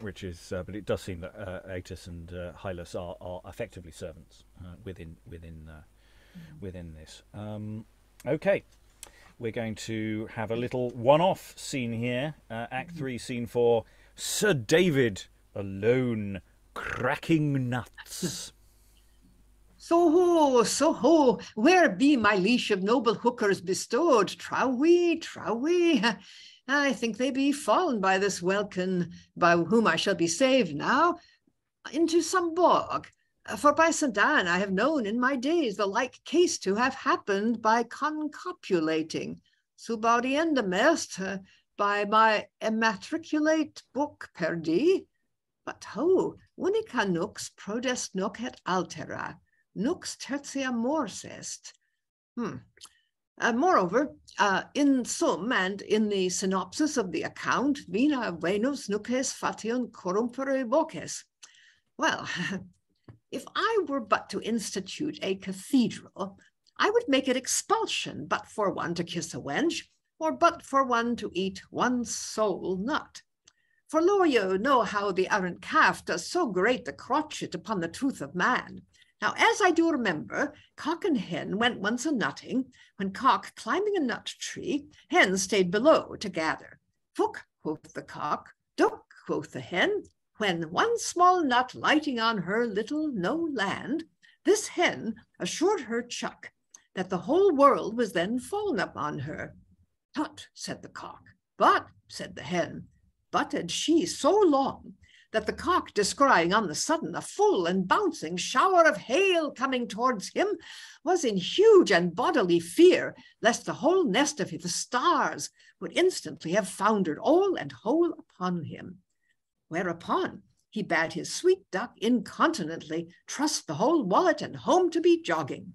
which is, but it does seem that Atys and Hylas are effectively servants within this. Okay. We're going to have a little one-off scene here. Act 3, Scene 4. Sir David alone, cracking nuts. So ho, where be my leash of noble hookers bestowed? Trow we. I think they be fallen by this welkin, by whom I shall be saved now, into some bog. For by St. Anne I have known in my days the like case to have happened by concopulating. Subauriendum est, by my immatriculate book perdie. But ho, unica nux prodest noc et altera, nux tertia mors est. Moreover, in sum and in the synopsis of the account, vina venus nuces fation corrumpere voces. Well, if I were but to institute a cathedral, I would make it expulsion but for one to kiss a wench, or but for one to eat one sole nut. For lo, you know how the arrant calf does so great the crotchet upon the tooth of man. Now, as I do remember, cock and hen went once a nutting, when cock climbing a nut tree, hen stayed below to gather. Fook, quoth the cock, duck, quoth the hen, when one small nut lighting on her little no land, this hen assured her chuck that the whole world was then fallen upon her. Tut, said the cock, but, said the hen, butted she so long that the cock, descrying on the sudden a full and bouncing shower of hail coming towards him, was in huge and bodily fear lest the whole nest of the stars would instantly have foundered all and whole upon him. Whereupon he bade his sweet duck incontinently trust the whole wallet and home to be jogging.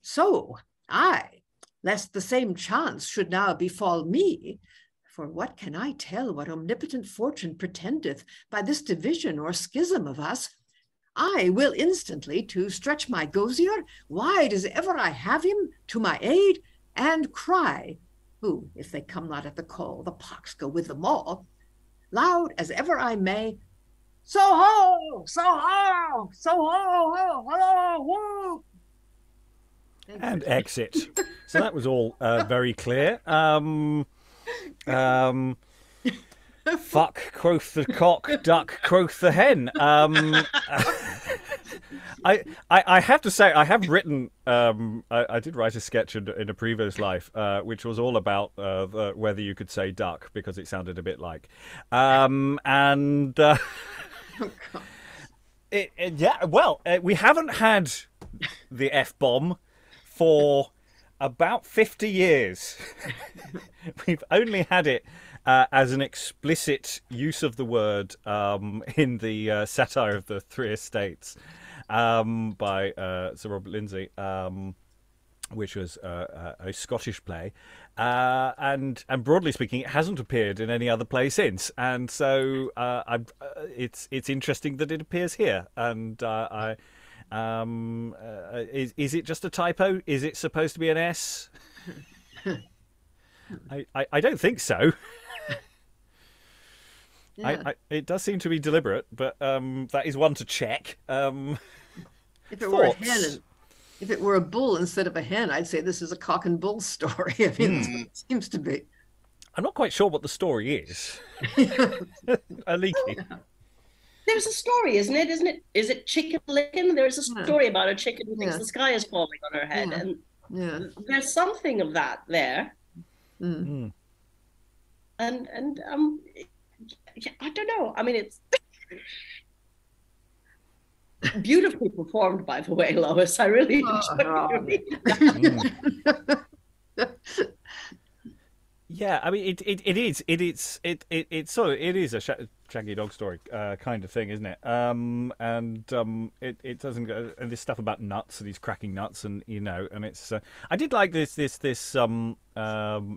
So I, lest the same chance should now befall me, for what can I tell what omnipotent fortune pretendeth by this division or schism of us, I will instantly to stretch my gosier, wide as ever I have him, to my aid, and cry, who, if they come not at the call, the pox go with them all, loud as ever I may, so ho, so ho, so ho, ho, ho, ho. And exit. So that was all very clear. Fuck, quoth the cock, duck, quoth the hen. I have to say, I have written, I did write a sketch in a previous life, which was all about whether you could say duck, because it sounded a bit like. We haven't had the F-bomb for about 50 years. We've only had it as an explicit use of the word in the satire of the Three Estates by Sir Robert Lindsay, which was a Scottish play, and broadly speaking, it hasn't appeared in any other play since. And so it's interesting that it appears here. And is it just a typo? Is it supposed to be an S? I don't think so. Yeah. It does seem to be deliberate, but that is one to check. If it were a hen, if it were a bull instead of a hen, I'd say this is a cock and bull story. I mean, it seems to be. I'm not quite sure what the story is. Aliki. There's a story, isn't it? Is it Chicken Licken? There's a story about a chicken who thinks the sky is falling on her head, and there's something of that there. And I don't know. I mean, it's beautifully performed, by the way, Lois. I really enjoyed it. Yeah, I mean, it is a Shaggy Dog story kind of thing, isn't it? It doesn't go, and this stuff about nuts, and he's cracking nuts, and and it's. I did like this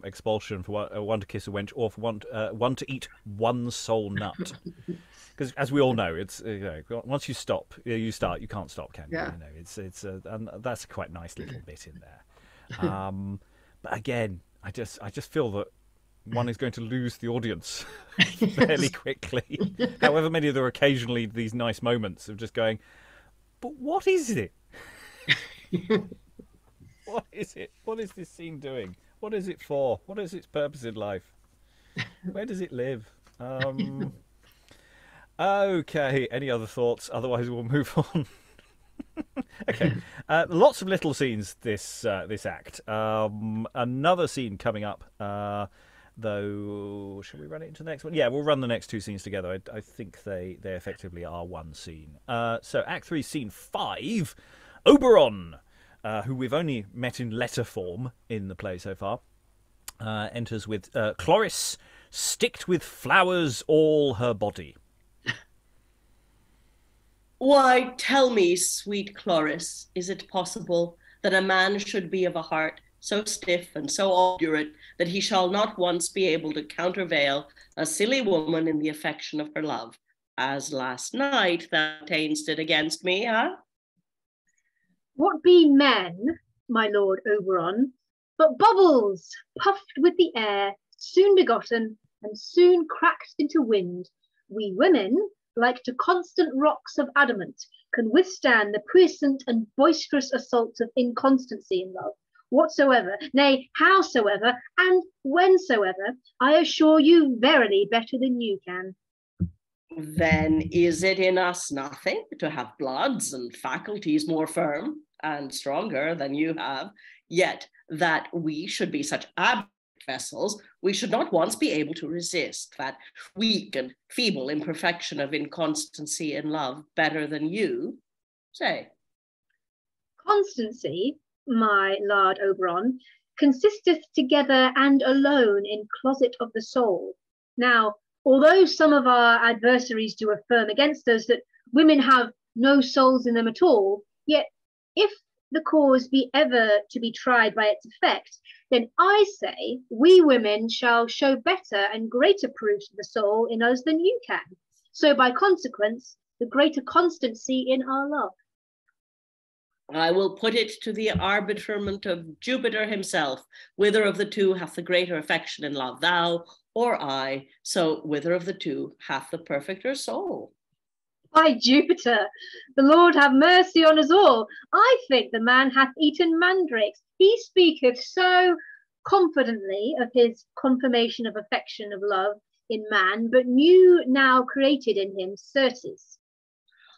expulsion for one to kiss a wench, or for one to eat one sole nut. Because as we all know, it's once you stop, you start, you can't stop, can you? Yeah. And that's a quite nice little bit in there. But again, I just feel that one is going to lose the audience fairly quickly. However many there are occasionally these nice moments of just going, but what is it? What is it? What is this scene doing? What is it for? What is its purpose in life? Where does it live? Okay, any other thoughts? Otherwise we'll move on. Okay, lots of little scenes this act. Another scene coming up, though. Shall we run it into the next one? Yeah, we'll run the next two scenes together. I think they effectively are one scene. So Act 3, Scene 5, Oberon, who we've only met in letter form in the play so far, enters with Chloris, sticked with flowers all her body. Why, tell me, sweet Chloris, is it possible that a man should be of a heart so stiff and so obdurate that he shall not once be able to countervail a silly woman in the affection of her love, as last night thou tainst it against me, huh? What be men, my lord Oberon, but bubbles puffed with the air, soon begotten and soon cracked into wind? We women, like to constant rocks of adamant, can withstand the puissant and boisterous assaults of inconstancy in love, whatsoever, nay, howsoever, and whensoever, I assure you verily better than you can. Then is it in us nothing to have bloods and faculties more firm and stronger than you have, yet that we should be such abject vessels, we should not once be able to resist that weak and feeble imperfection of inconstancy in love better than you? Say. Constancy, my lord Oberon, consisteth together and alone in closet of the soul. Now, although some of our adversaries do affirm against us that women have no souls in them at all, yet if the cause be ever to be tried by its effect, then I say we women shall show better and greater proofs of the soul in us than you can. So by consequence, the greater constancy in our love. I will put it to the arbitrament of Jupiter himself, whither of the two hath the greater affection and love, thou or I, so whither of the two hath the perfecter soul? By Jupiter, the Lord have mercy on us all. I think the man hath eaten mandrakes. He speaketh so confidently of his confirmation of affection of love in man, but new now created in him, certes.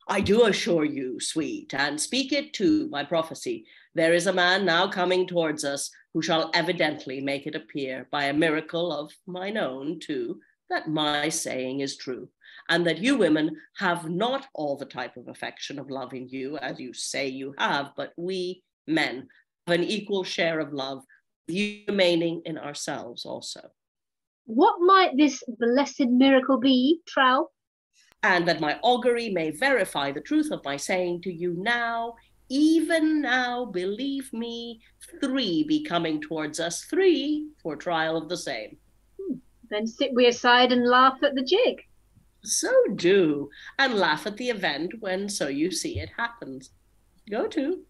I do assure you, sweet, and speak it too, my prophecy, there is a man now coming towards us who shall evidently make it appear by a miracle of mine own too, that my saying is true, and that you women have not all the type of affection of love in you, as you say you have, but we men have an equal share of love, you remaining in ourselves also. What might this blessed miracle be, Trow? And that my augury may verify the truth of my saying to you now, even now, believe me, 3 be coming towards us, 3 for trial of the same. Then sit we aside and laugh at the jig. So do, and laugh at the event when so you see it happens. Go to.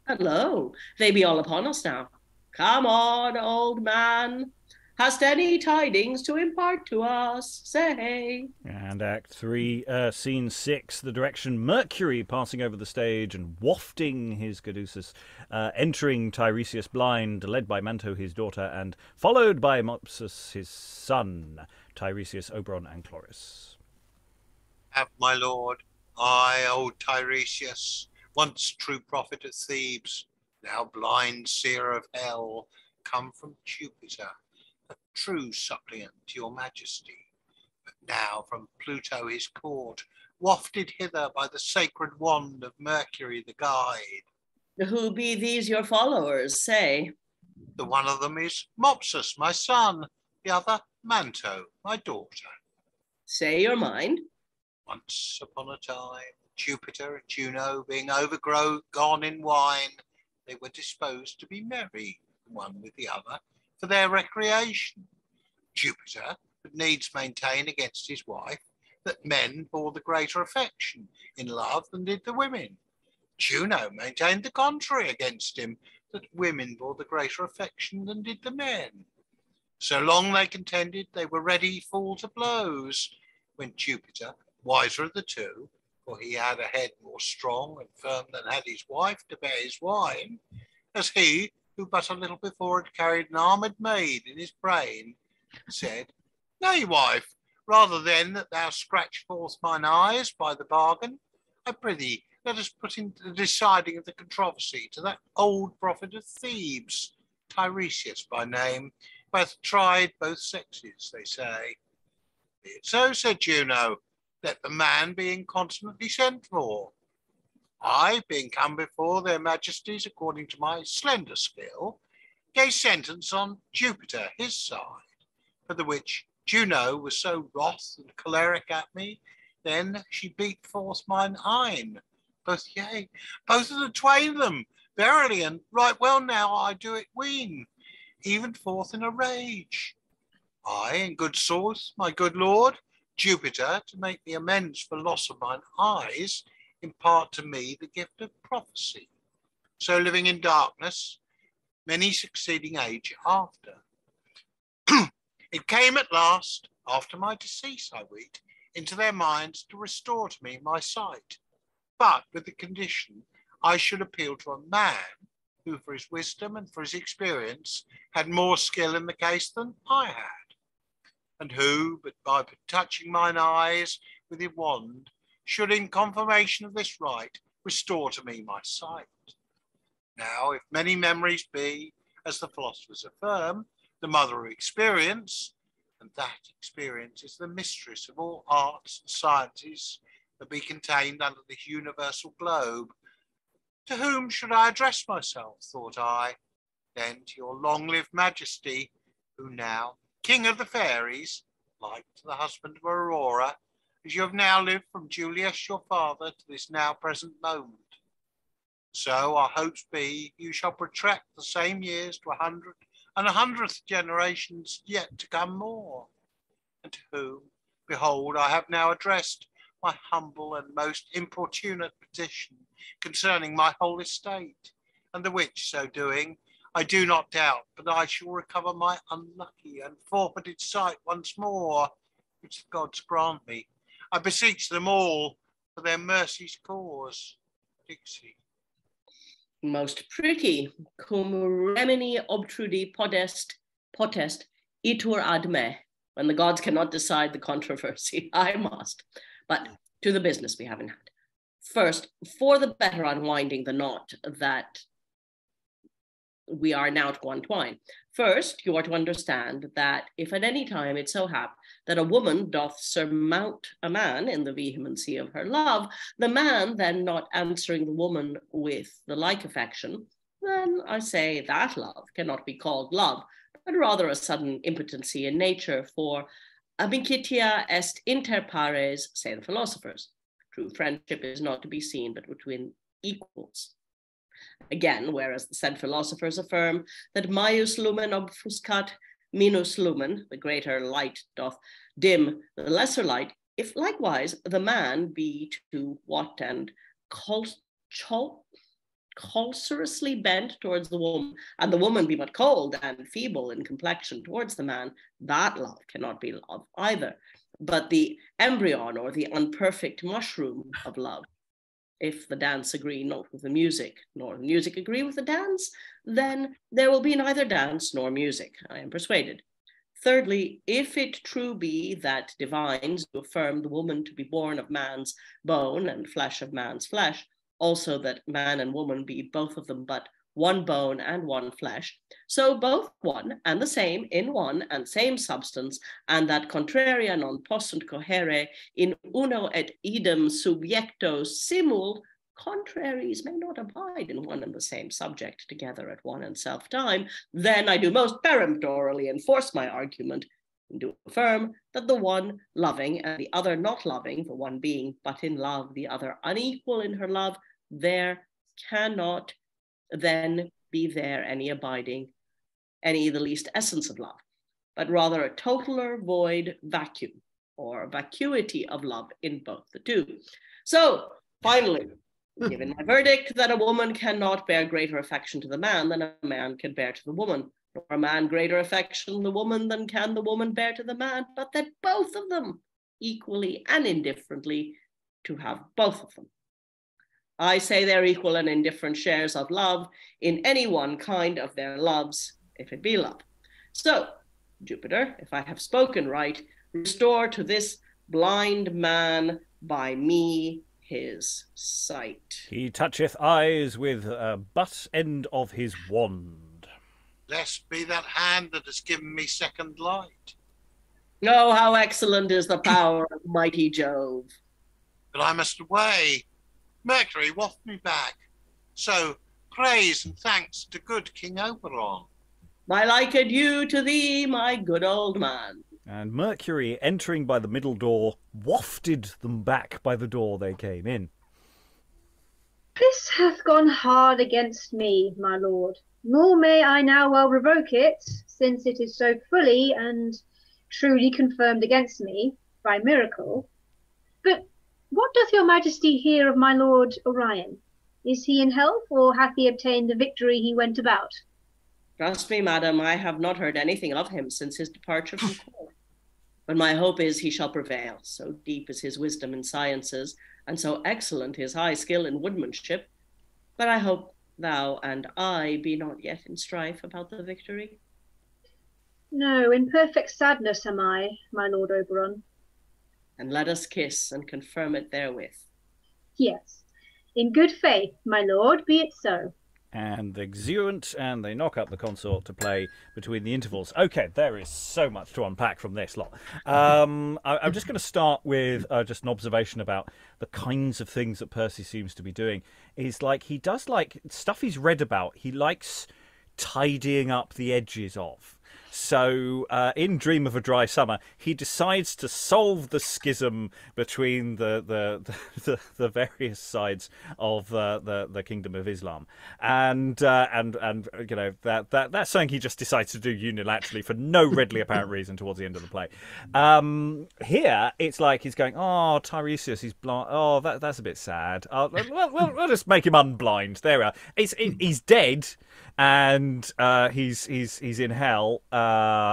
And lo, they be all upon us now. Come on, old man. Hast any tidings to impart to us? Say. And Act 3, Scene 6, the direction Mercury passing over the stage and wafting his caduceus, entering Tiresias blind, led by Manto his daughter, and followed by Mopsus his son, Tiresias, Oberon, and Chloris. Have my lord, I, old Tiresias, once true prophet at Thebes, now blind seer of hell, come from Jupiter, a true suppliant to your majesty, but now from Pluto his court, wafted hither by the sacred wand of Mercury the guide. Who be these your followers, say? The one of them is Mopsus, my son, the other Manto, my daughter. Say your mind. Once upon a time, Jupiter and Juno being gone in wine, they were disposed to be merry, one with the other, for their recreation. Jupiter would needs maintain against his wife that men bore the greater affection in love than did the women. Juno maintained the contrary against him, that women bore the greater affection than did the men. So long they contended, they were ready fall to blows, when Jupiter, wiser of the two, for he had a head more strong and firm than had his wife to bear his wine, as he, who but a little before had carried an armoured maid in his brain, said, Nay, wife, rather than that thou scratch forth mine eyes by the bargain, I prithee let us put in the deciding of the controversy to that old prophet of Thebes, Tiresias by name, who hath tried both sexes, they say. Be it so, said Juno, let the man be incontinently sent for. I, being come before their majesties according to my slender skill, gave sentence on Jupiter, his side, for the which Juno was so wroth and choleric at me, then she beat forth mine eyne, both of the twain of them, verily, and right well now I do it ween, even forth in a rage. I, in good sooth, my good lord, Jupiter, to make me amends for loss of mine eyes, impart to me the gift of prophecy. So living in darkness, many succeeding age after. It came at last, after my decease, I weet, into their minds to restore to me my sight, but with the condition I should appeal to a man who for his wisdom and for his experience had more skill in the case than I had, and who, but by touching mine eyes with his wand, should in confirmation of this right restore to me my sight. Now, if many memories be, as the philosophers affirm, the mother of experience, and that experience is the mistress of all arts and sciences that be contained under the universal globe, to whom should I address myself, thought I, then to your long-lived majesty, who now, king of the fairies, like to the husband of Aurora, as you have now lived from Julius your father to this now present moment. So our hopes be you shall protract the same years to 100 and 100th generations yet to come more, and to whom, behold, I have now addressed my humble and most importunate petition concerning my whole estate, and the which, so doing, I do not doubt but I shall recover my unlucky and forfeited sight once more, which the gods grant me. I beseech them all for their mercy's cause. Dixie. Most pretty, cum remini obtrudi potest itur ad me. When the gods cannot decide the controversy, I must. But to the business we have in hand. First, for the better unwinding the knot that we are now to untwine. First, you are to understand that if at any time it so hap that a woman doth surmount a man in the vehemency of her love, the man then not answering the woman with the like affection, then I say that love cannot be called love, but rather a sudden impotency in nature, for amicitia est inter pares, say the philosophers. True friendship is not to be seen but between equals. Again, whereas the said philosophers affirm that maius lumen obfuscat minus lumen, the greater light doth dim the lesser light, if likewise the man be to what and culturously bent towards the woman, and the woman be but cold and feeble in complexion towards the man, that love cannot be love either, but the embryon or the unperfect mushroom of love. If the dance agree not with the music, nor the music agree with the dance, then there will be neither dance nor music, I am persuaded. Thirdly, if it true be that divines do affirm the woman to be born of man's bone and flesh of man's flesh, also that man and woman be both of them but one bone and one flesh, so both one and the same in one and same substance, and that contraria non possunt cohere in uno et idem subjecto simul, contraries may not abide in one and the same subject together at one and self time, then I do most peremptorily enforce my argument and do affirm that the one loving and the other not loving, the one being but in love, the other unequal in her love, there cannot then be there any abiding, any the least essence of love, but rather a totaler void vacuum or vacuity of love in both the two. So finally, given my verdict that a woman cannot bear greater affection to the man than a man can bear to the woman, nor a man greater affection to the woman than can the woman bear to the man, but that both of them equally and indifferently to have both of them. I say they're equal and indifferent shares of love in any one kind of their loves, if it be love. So, Jupiter, if I have spoken right, restore to this blind man by me his sight. He toucheth eyes with butt end of his wand. Blessed be that hand that has given me second light. Oh, how excellent is the power of mighty Jove. But I must away. Mercury, waft me back. So, praise and thanks to good King Oberon. My like adieu to thee, my good old man. And Mercury, entering by the middle door, wafted them back by the door they came in. This hath gone hard against me, my lord, nor may I now well revoke it, since it is so fully and truly confirmed against me by miracle. But what doth your majesty hear of my lord Orion? Is he in health, or hath he obtained the victory he went about? Trust me, madam, I have not heard anything of him since his departure from court. But my hope is he shall prevail. So deep is his wisdom in sciences, and so excellent his high skill in woodmanship. But I hope thou and I be not yet in strife about the victory. No, in perfect sadness am I, my lord Oberon. And let us kiss and confirm it therewith. Yes, in good faith, my lord, be it so. And exuent, and they knock up the consort to play between the intervals. Okay, there is so much to unpack from this lot. I'm just going to start with just an observation about the kinds of things that Percy seems to be doing. Is like he does like stuff he's read about. He likes tidying up the edges of. So in Dream of a Dry Summer, he decides to solve the schism between the various sides of the Kingdom of Islam, and you know that's something he just decides to do unilaterally for no readily apparent reason towards the end of the play. Here it's like he's going, oh, Tiresias, he's blind. Oh, that's a bit sad. We'll just make him unblind. There we are. He's dead. And he's in hell.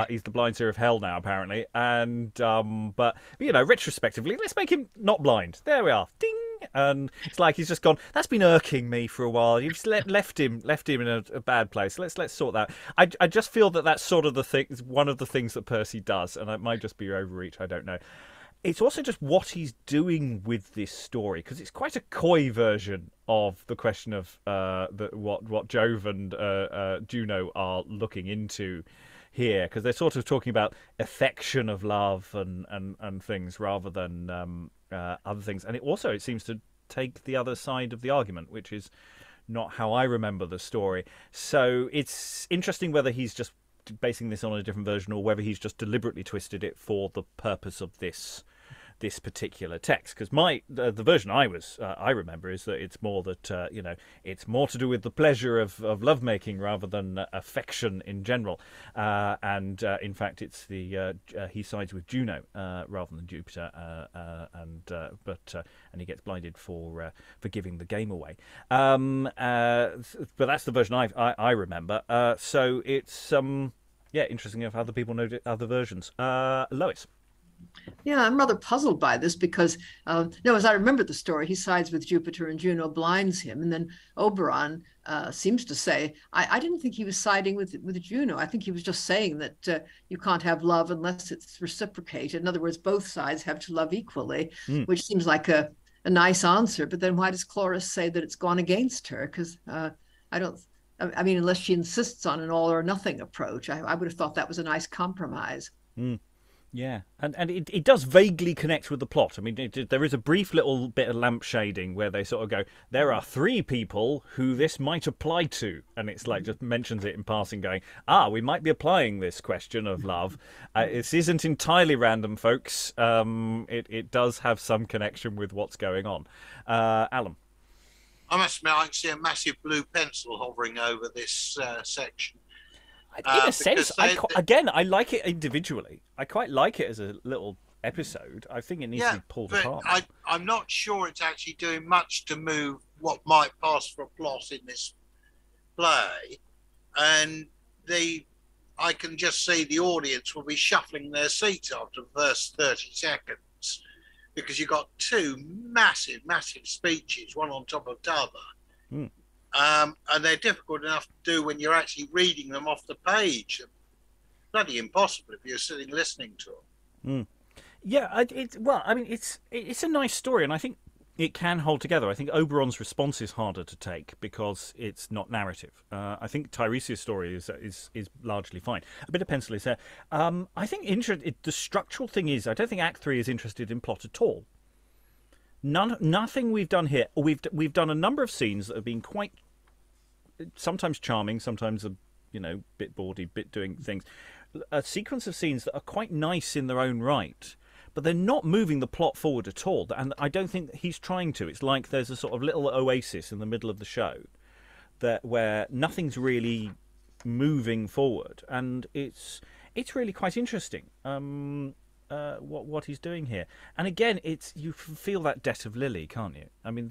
He's the blind seer of hell now, apparently. And but you know, retrospectively, let's make him not blind. There we are. Ding. And it's like he's just gone. That's been irking me for a while. You've left him in a bad place. Let's sort that. I just feel that that's sort of the thing. One of the things that Percy does, and it might just be overreach. I don't know. It's also just what he's doing with this story, because it's quite a coy version of the question of what Jove and Juno are looking into here, because they're sort of talking about affection of love and things rather than other things. And it seems to take the other side of the argument, which is not how I remember the story. So it's interesting whether he's just basing this on a different version or whether he's just deliberately twisted it for the purpose of this particular text. Because the version I remember is that it's more that you know, it's more to do with the pleasure of lovemaking rather than affection in general, and in fact it's the he sides with Juno rather than Jupiter, and he gets blinded for giving the game away. But that's the version I remember. So it's yeah, interesting if other people know other versions. Lois. Yeah, I'm rather puzzled by this because, as I remember the story, he sides with Jupiter and Juno blinds him. And then Oberon seems to say, I didn't think he was siding with Juno. I think he was just saying that you can't have love unless it's reciprocated. In other words, both sides have to love equally, which seems like a nice answer. But then why does Chloris say that it's gone against her? Because I mean, unless she insists on an all or nothing approach, I would have thought that was a nice compromise. Yeah, and it does vaguely connect with the plot. I mean, there is a brief little bit of lampshading where they sort of go, there are 3 people who this might apply to. And it's like just mentions it in passing going, we might be applying this question of love. This isn't entirely random, folks. It does have some connection with what's going on. Alan. I must admit, I can see a massive blue pencil hovering over this section. In a sense, I like it individually. I quite like it as a little episode. I think it needs to be pulled apart. I'm not sure it's actually doing much to move what might pass for a plot in this play. And I can just see the audience will be shuffling their seats after the first 30 seconds. Because you've got 2 massive speeches, one on top of the other. And they're difficult enough to do when you're actually reading them off the page. Bloody impossible if you're sitting listening to them. Yeah, it's a nice story, and I think it can hold together. I think Oberon's response is harder to take because it's not narrative. I think Tiresias' story is largely fine. A bit of pencil is there. I think the structural thing is I don't think Act 3 is interested in plot at all. Nothing we've done here. We've done a number of scenes that have been quite sometimes charming, sometimes bit bawdy, bit doing things. A sequence of scenes that are quite nice in their own right, but they're not moving the plot forward at all. And I don't think that he's trying to. It's like there's a sort of little oasis in the middle of the show where nothing's really moving forward, and it's really quite interesting. What he's doing here, and again, you feel that debt of Lily, can't you? I mean,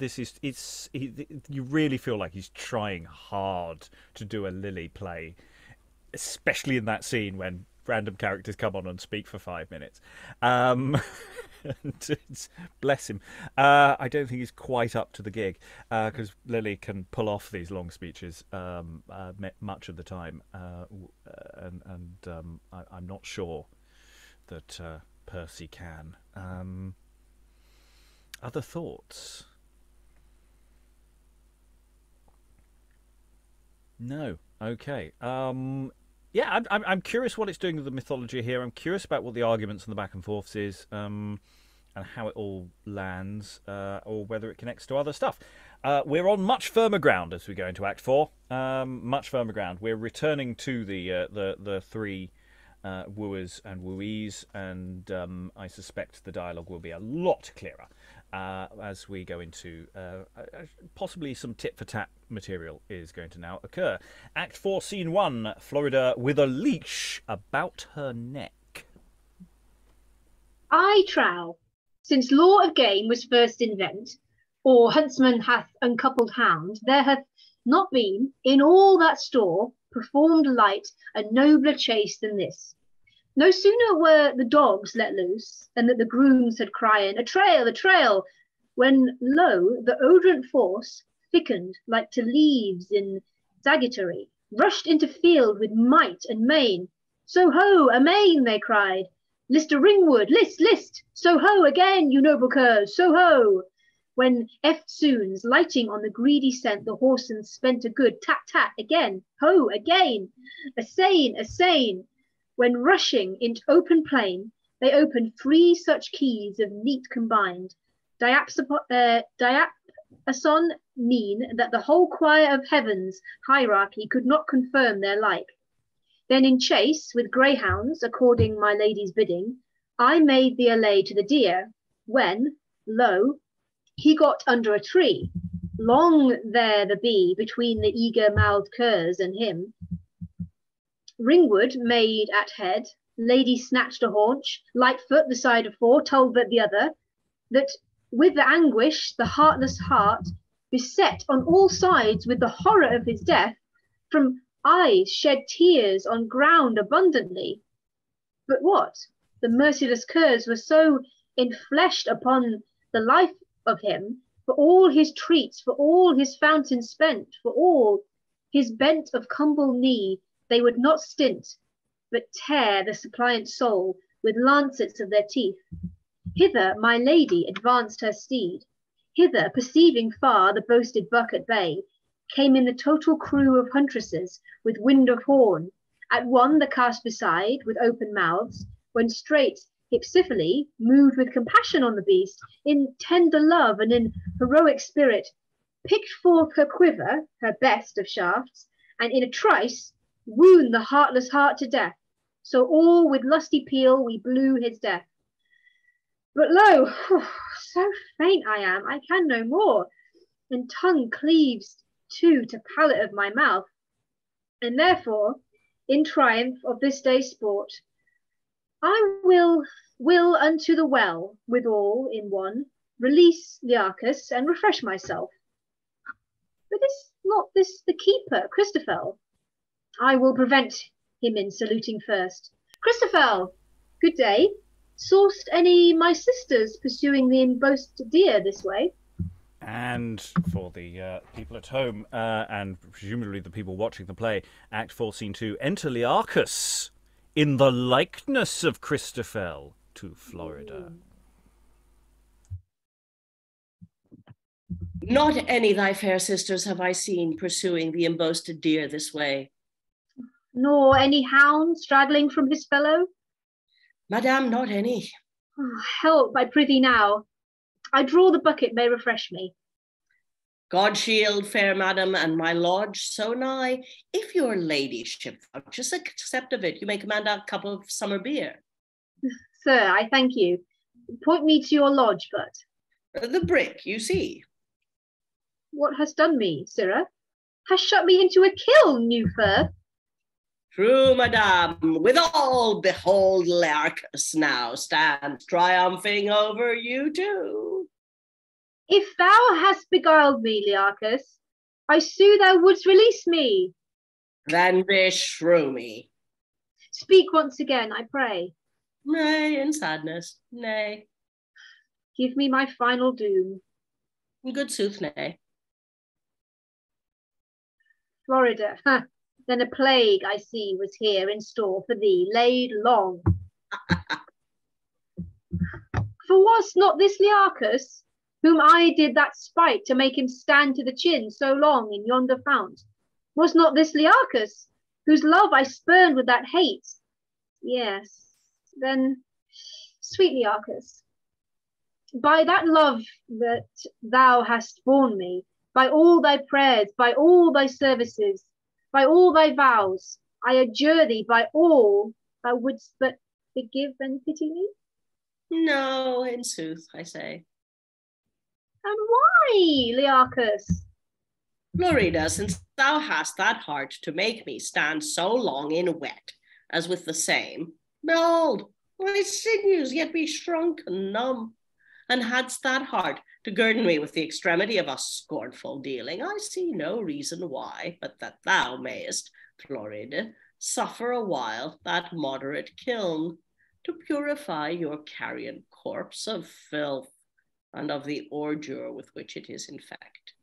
you really feel like he's trying hard to do a Lily play, especially in that scene when random characters come on and speak for 5 minutes. And bless him. I don't think he's quite up to the gig because Lily can pull off these long speeches much of the time, and I'm not sure that Percy can. Other thoughts? No. Okay. Yeah, I'm curious what it's doing with the mythology here. I'm curious about what the arguments and the back and forths is, and how it all lands, or whether it connects to other stuff. We're on much firmer ground as we go into Act 4. Much firmer ground. We're returning to the three wooers and wooees, and I suspect the dialogue will be a lot clearer as we go into possibly some tit-for-tat material is going to now occur. Act 4, Scene 1, Florida with a leash about her neck. I trow, since law of game was first invent, or huntsman hath uncoupled hound, there hath not been in all that store performed light a nobler chase than this. No sooner were the dogs let loose, and that the grooms had crying, a trail, when lo, the odorant force, thickened like to leaves in sagittary, rushed into field with might and main. So ho, amain, they cried. List a ringwood, list, so ho again, you noble curs, so ho. When eftsoons, lighting on the greedy scent, the horsens spent a good tat, again, ho, again, assane. When rushing into open plain, they opened 3 such keys of neat combined, diapason mean that the whole choir of heaven's hierarchy could not confirm their like. Then in chase with greyhounds, according my lady's bidding, I made the allay to the deer, when, lo, he got under a tree. Long there the bee between the eager-mouthed curs and him. Ringwood made at head, lady snatched a haunch, Lightfoot the side of 4, Talbot the other, that with the anguish the heartless heart, beset on all sides with the horror of his death, from eyes shed tears on ground abundantly. But what? The merciless curs were so enfleshed upon the life of him, for all his treats, for all his fountains spent, for all his bent of cumble knee, they would not stint, but tear the suppliant soul with lancets of their teeth. Hither my lady advanced her steed. Hither, perceiving far the boasted buck at bay, came in the total crew of huntresses with wind of horn. At one the cast beside, with open mouths, when straight Hysiphyle, moved with compassion on the beast, in tender love and in heroic spirit, picked forth her quiver, her best of shafts, and in a trice wound the heartless heart to death. So all with lusty peal we blew his death. But lo, so faint I am, I can no more, and tongue cleaves too to palate of my mouth. And therefore, in triumph of this day's sport, I will unto the well, with all in one, release Learchus and refresh myself. But is not this the keeper, Christophel? I will prevent him in saluting first. Christophel, good day. Saw'st any my sisters pursuing the embossed deer this way? And for the people at home, and presumably the people watching the play, Act 4, Scene 2, enter Learchus in the likeness of Christophel to Florida. Not any thy fair sisters have I seen pursuing the emboasted deer this way. Nor any hound straggling from his fellow? Madame, not any. Oh, help, I prithee now. I draw the bucket may refresh me. God shield, fair madam, and my lodge so nigh. If your ladyship vouches accept of it, you may command a cup of summer beer. Sir, I thank you. Point me to your lodge, but. The brick, you see. What hast done me, sirrah? Hast shut me into a kiln, new fur? True, madame. Withal, behold, Learchus now stands triumphing over you too. If thou hast beguiled me, Learchus, I sue thou wouldst release me. Then beshrew me. Speak once again, I pray. Nay, in sadness, nay. Give me my final doom. In good sooth, nay. Florida, then a plague, I see, was here in store for thee, laid long. For was not this Learchus, whom I did that spite to make him stand to the chin so long in yonder fount? Was not this Learchus, whose love I spurned with that hate? Yes, then, sweet Learchus, by that love that thou hast borne me, by all thy prayers, by all thy services, by all thy vows, I adjure thee by all thou wouldst but forgive and pity me? No, in sooth, I say. And why, Learchus? Florida, since thou hast that heart to make me stand so long in wet, as with the same, behold, my sinews yet be shrunk and numb, and hadst that heart to girden me with the extremity of a scornful dealing, I see no reason why, but that thou mayest, Florida, suffer a while that moderate kiln, to purify your carrion corpse of filth, and of the ordure with which it is infect.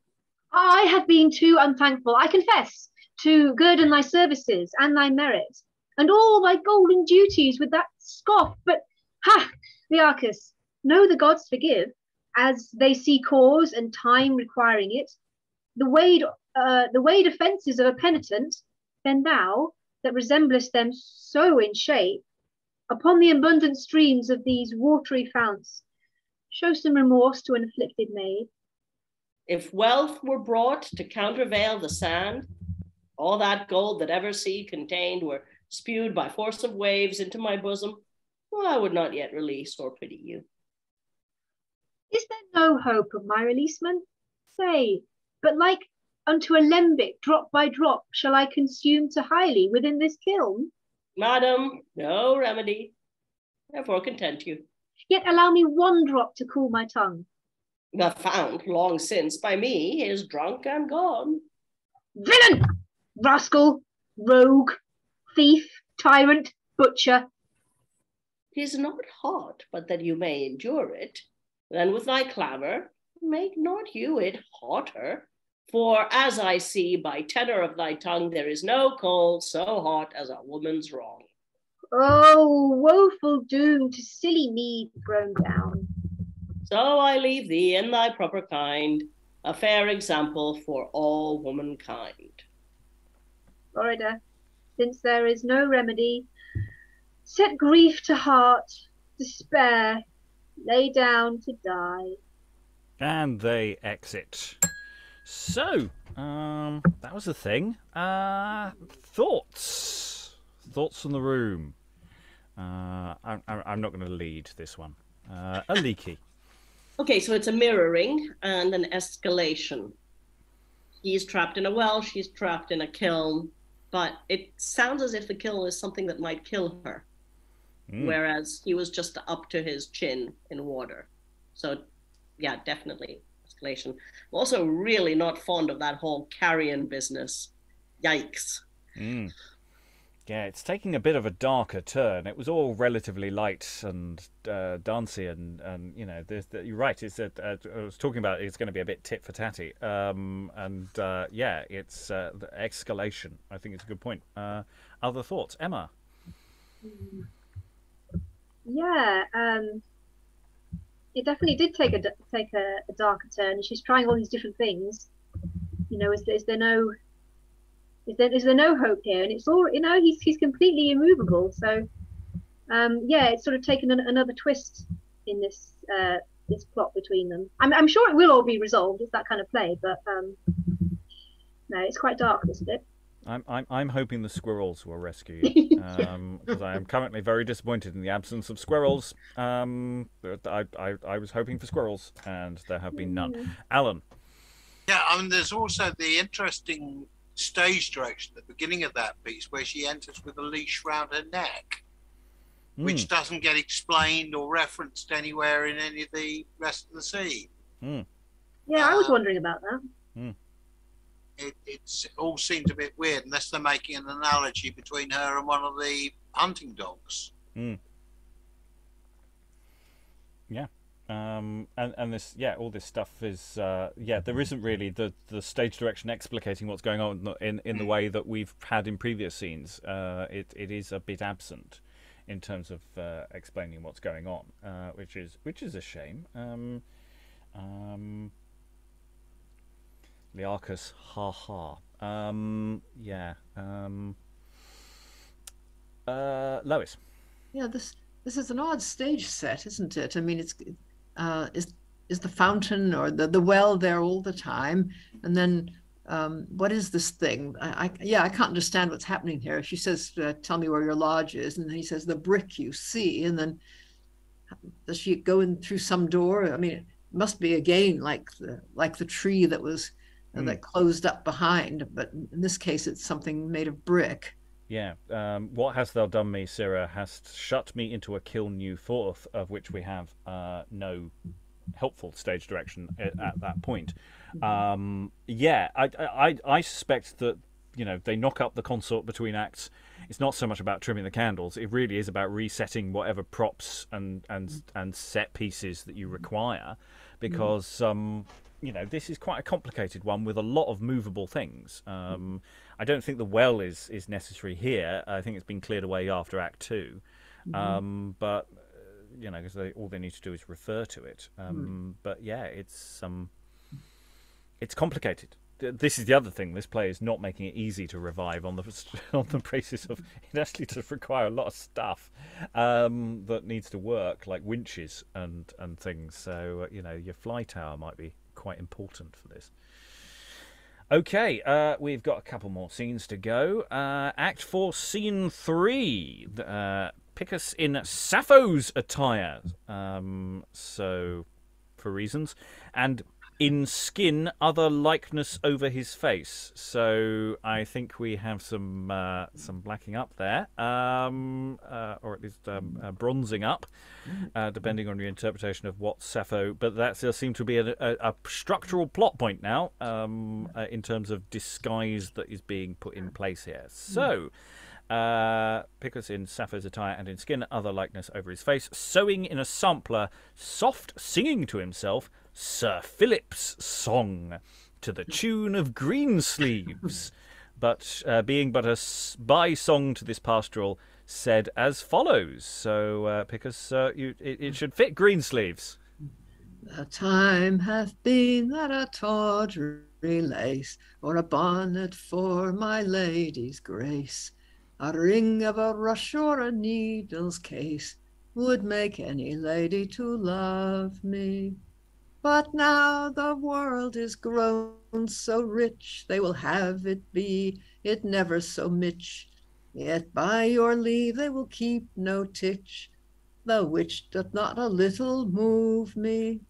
I have been too unthankful, I confess, to guerdon thy services and thy merit, and all thy golden duties with that scoff, but, ha, Learchus, know the gods forgive, as they see cause and time requiring it, the weighed offences of a penitent, then thou, that resemblest them so in shape, upon the abundant streams of these watery founts, show some remorse to an afflicted maid. If wealth were brought to countervail the sand, all that gold that ever sea contained were spewed by force of waves into my bosom, well, I would not yet release or pity you. Is there no hope of my releasement? Say, but like unto a lembic, drop by drop, shall I consume to highly within this kiln? Madam, no remedy. Therefore content you. Yet allow me one drop to cool my tongue. The fount, long since by me, is drunk and gone. Villain! Rascal! Rogue! Thief! Tyrant! Butcher! 'Tis not hot, but that you may endure it. Then with thy clamour, make not you it hotter. For as I see by tenor of thy tongue, there is no coal so hot as a woman's wrong. Oh, woeful doom to silly mead thrown down. So I leave thee in thy proper kind, a fair example for all womankind. Florida, since there is no remedy, set grief to heart, despair, lay down to die. And they exit. So, that was the thing. Thoughts from the room. I'm not going to lead this one. Aliki. Okay, so it's a mirroring and an escalation. He's trapped in a well, she's trapped in a kiln, but it sounds as if the kiln is something that might kill her, whereas he was just up to his chin in water. So, yeah, definitely escalation. I'm also really not fond of that whole carrion business. Yikes. Yeah, it's taking a bit of a darker turn. It was all relatively light and dancey, and you know, you're right. It's I was talking about it's going to be a bit tit for tatty, yeah, it's the escalation. I think it's a good point. Other thoughts, Emma? Yeah, it definitely did take a darker turn. She's trying all these different things. You know, is there no hope here? And it's all, you know, he's completely immovable. So yeah, it's sort of taken another twist in this plot between them. I'm sure it will all be resolved. It's that kind of play, but no, it's quite dark, isn't it? I'm hoping the squirrels will rescue you, because I am currently very disappointed in the absence of squirrels. I was hoping for squirrels, and there have been none. Alan. Yeah, I mean, there's also the interesting stage direction at the beginning of that piece where she enters with a leash round her neck, which doesn't get explained or referenced anywhere in any of the rest of the scene. Yeah, I was wondering about that. It all seems a bit weird, unless they're making an analogy between her and one of the hunting dogs. Yeah. And this, yeah, all this stuff is, there isn't really the stage direction explicating what's going on in the way that we've had in previous scenes. It is a bit absent in terms of explaining what's going on, which is a shame. Learchus, ha ha. Lois. Yeah, this is an odd stage set, isn't it? I mean, it's is the fountain or the well there all the time, and then what is this thing? I can't understand what's happening here. She says, "Tell me where your lodge is," and then he says, "The brick you see," and then does she go in through some door? I mean, it must be again like the tree that was that closed up behind, but in this case, it's something made of brick. Yeah. What hast thou done me, Sirrah? Hast shut me into a kiln new forth, of which we have no helpful stage direction at that point. I suspect that, you know, they knock up the consort between acts. It's not so much about trimming the candles. It really is about resetting whatever props and set pieces that you require, because you know, this is quite a complicated one with a lot of movable things. I don't think the well is necessary here. I think it's been cleared away after Act 2. But, you know, because all they need to do is refer to it. But, yeah, it's complicated. This is the other thing. This play is not making it easy to revive on the basis of it actually does require a lot of stuff that needs to work, like winches and things. So, you know, your fly tower might be quite important for this. Okay, we've got a couple more scenes to go. Act 4, Scene 3. Picus in Sappho's attire. So, for reasons. And in skin, other likeness over his face. So, I think we have some blacking up there. Or at least bronzing up, depending on your interpretation of what Sapho. But that does seem to be a structural plot point now, in terms of disguise that is being put in place here. So, Picus in Sappho's attire and in skin, other likeness over his face, sewing in a sampler, soft singing to himself Sir Philip's song to the tune of Greensleeves, but being but a by song to this pastoral, said as follows. So, Picus, it should fit Greensleeves. The time hath been that a tawdry lace, or a bonnet for my lady's grace, a ring of a rush or a needle's case, would make any lady to love me. But now the world is grown so rich, they will have it be, it never so mitch. Yet by your leave they will keep no titch, the which doth not a little move me.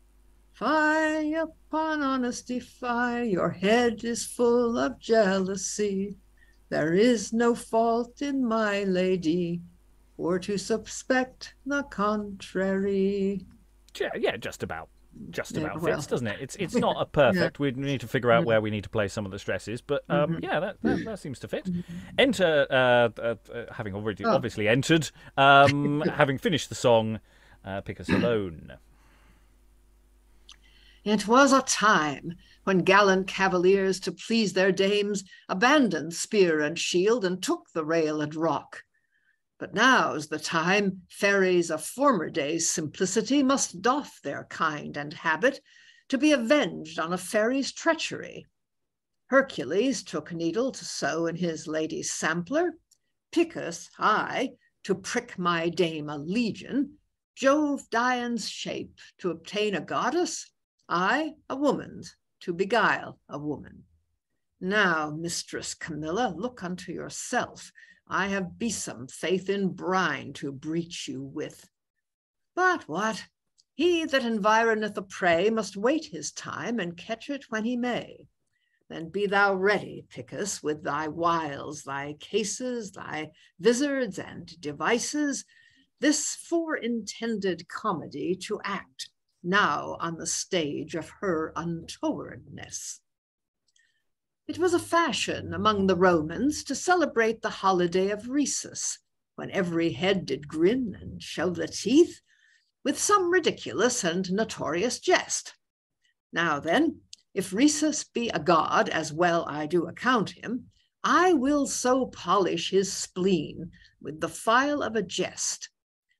Fie upon honesty, fie, your head is full of jealousy. There is no fault in my lady, or to suspect the contrary. Yeah, just about fits, doesn't it? It's not a perfect. We need to figure out where we need to place some of the stresses, but that seems to fit. Enter, having already obviously entered, having finished the song, Picus alone. It was a time when gallant cavaliers, to please their dames, abandoned spear and shield and took the rail and rock. But now's the time fairies of former days' simplicity must doff their kind and habit to be avenged on a fairy's treachery. Hercules took needle to sew in his lady's sampler, Picus, I, to prick my dame a legion, Jove Dian's shape to obtain a goddess, I a woman's to beguile a woman. Now, Mistress Camilla, look unto yourself. I have besom faith in brine to breach you with. But what? He that environeth a prey must wait his time and catch it when he may. Then be thou ready, Picus, with thy wiles, thy cases, thy vizards and devices, this foreintended comedy to act now on the stage of her untowardness. It was a fashion among the Romans to celebrate the holiday of Rhesus, when every head did grin and show the teeth, with some ridiculous and notorious jest. Now then, if Rhesus be a god, as well I do account him, I will so polish his spleen with the file of a jest,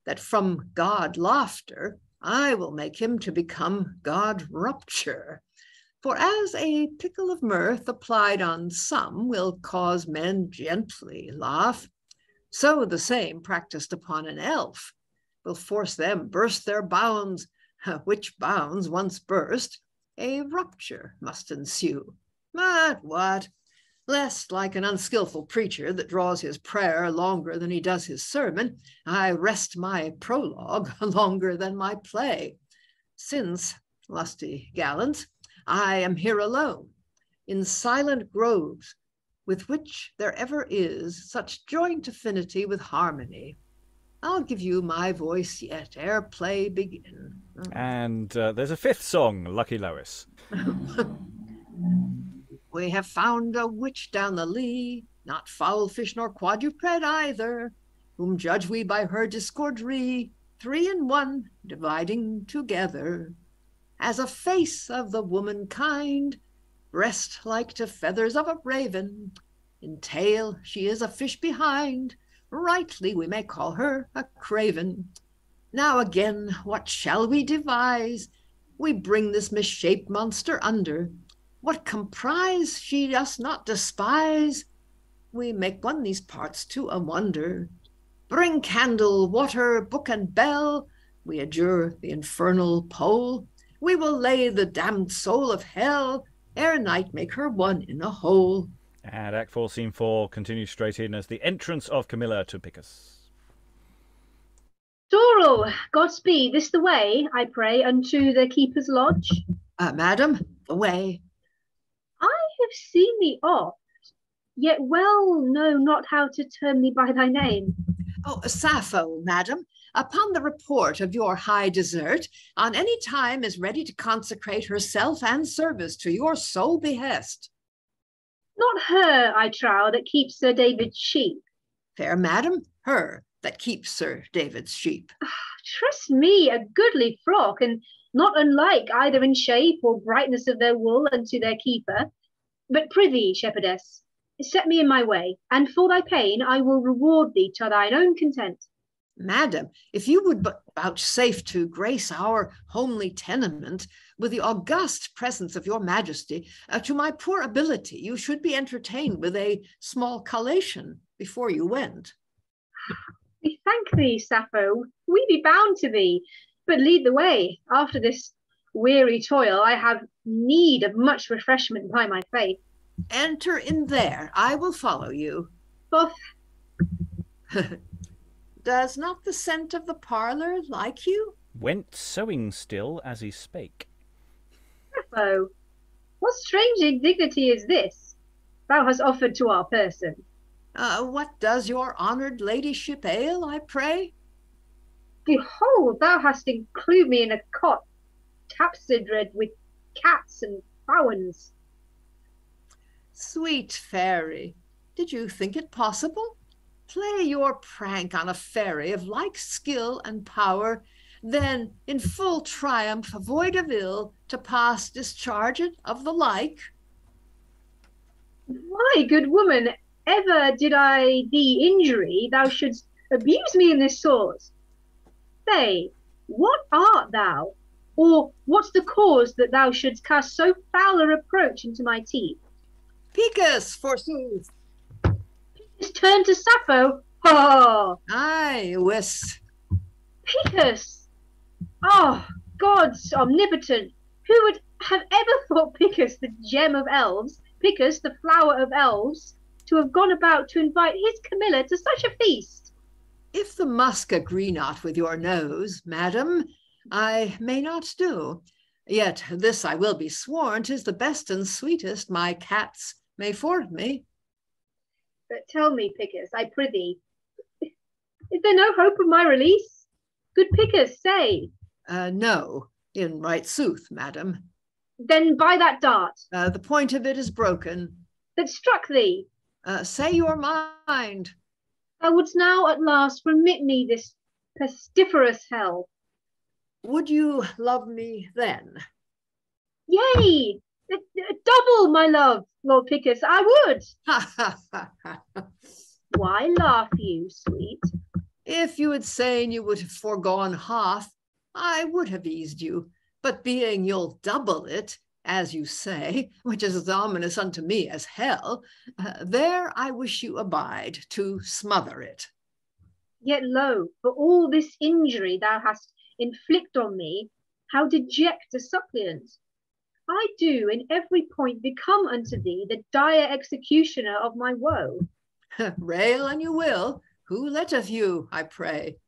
that from god laughter I will make him to become god rupture. For as a pickle of mirth applied on some will cause men gently laugh, so the same practiced upon an elf will force them burst their bounds, which bounds once burst, a rupture must ensue. But what? Lest, like an unskillful preacher that draws his prayer longer than he does his sermon, I rest my prologue longer than my play. Since, lusty gallants, I am here alone, in silent groves, with which there ever is such joint affinity with harmony. I'll give you my voice yet, ere play begin. And there's a fifth song, Lucky Lois. We have found a witch down the lea, not foul fish nor quadruped either, whom judge we by her discordry, 3 in 1, dividing together. As a face of the womankind, breast like to feathers of a raven, in tail she is a fish behind, rightly we may call her a craven. Now again, what shall we devise? We bring this misshaped monster under. What comprise she does not despise? We make one these parts to a wonder. Bring candle, water, book, and bell. We adjure the infernal pole. We will lay the damned soul of hell, ere night make her one in a hole. And Act 4, Scene 4 continues straight in as the entrance of Camilla to Picus. Pastoral, Godspeed, this the way, I pray, unto the keeper's lodge? Madam, the way. I have seen thee oft, yet well know not how to term thee by thy name. Oh, Sapho, madam, upon the report of your high desert, on any time is ready to consecrate herself and service to your sole behest. Not her, I trow, that keeps Sir David's sheep. Fair madam, her that keeps Sir David's sheep. Trust me, a goodly flock, and not unlike either in shape or brightness of their wool unto their keeper. But prithee, shepherdess, set me in my way, and for thy pain I will reward thee to thine own content. Madam, if you would but vouchsafe to grace our homely tenement with the august presence of your majesty, to my poor ability you should be entertained with a small collation before you went. We thank thee, Sapho, we be bound to thee, but lead the way. After this weary toil, I have need of much refreshment by my faith. Enter in there, I will follow you. Both. Does not the scent of the parlour like you? Went sewing still as he spake. Sapho, what strange indignity is this thou hast offered to our person? What does your honoured ladyship ail, I pray? Behold, thou hast included me in a cot tapsidred with cats and fowls. Sweet fairy, did you think it possible? Play your prank on a fairy of like skill and power, then in full triumph, void of ill, to pass discharged of the like. Why, good woman, ever did I thee injury, thou shouldst abuse me in this sort. Say, what art thou? Or what's the cause that thou shouldst cast so foul a reproach into my teeth? Picus, forsooth. Picus turned to Sapho. Oh, Aye, wis. Picus! Oh, gods omnipotent! Who would have ever thought Picus, the gem of elves, Picus, the flower of elves, to have gone about to invite his Camilla to such a feast? If the musk agree not with your nose, madam, I may not do. Yet this I will be sworn, 'tis the best and sweetest my cats may forward me. But tell me, Picus, I prithee, is there no hope of my release? Good Picus, say. No, in right sooth, madam. Then by that dart. The point of it is broken. That struck thee. Say your mind. Thou wouldst now at last remit me this pestiferous hell. Would you love me then? Yea, double my love, Lord Picus, I would. Ha ha ha ha. Why laugh you, sweet? If you had said you would have foregone half, I would have eased you. But being you'll double it, as you say, which is as ominous unto me as hell, there I wish you abide to smother it. Yet lo, for all this injury thou hast inflict on me, how deject a suppliant. I do in every point become unto thee the dire executioner of my woe. Rail an you will, who letteth you, I pray?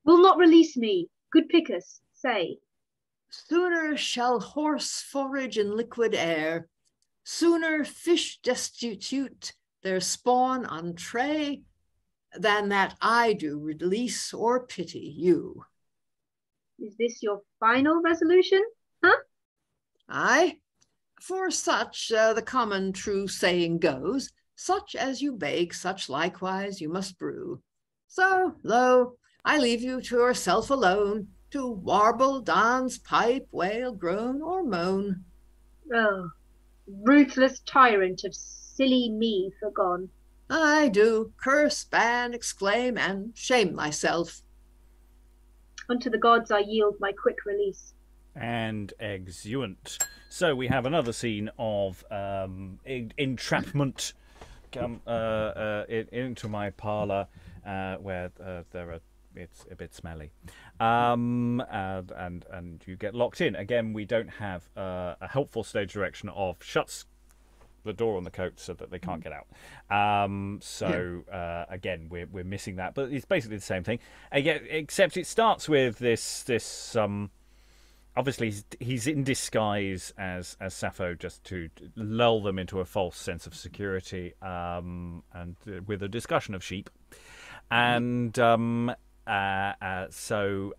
Will not release me, good Picus, say. Sooner shall horse forage in liquid air, sooner fish destitute their spawn on tray, than that I do release or pity you. Is this your final resolution, huh? Aye, for such the common true saying goes, such as you bake, such likewise you must brew. So, lo, I leave you to yourself alone, to warble, dance, pipe, wail, groan, or moan. Oh, ruthless tyrant of silly me forgone. I do curse, ban, exclaim, and shame myself. Unto the gods I yield my quick release. And exeunt. So we have another scene of entrapment into my parlour, where it's a bit smelly, and you get locked in. Again, we don't have a helpful stage direction of shuts the door on the coat so that they can't get out. Again, we're missing that, but it's basically the same thing. Except it starts with this obviously he's in disguise as Sapho, just to lull them into a false sense of security, and with a discussion of sheep. And so I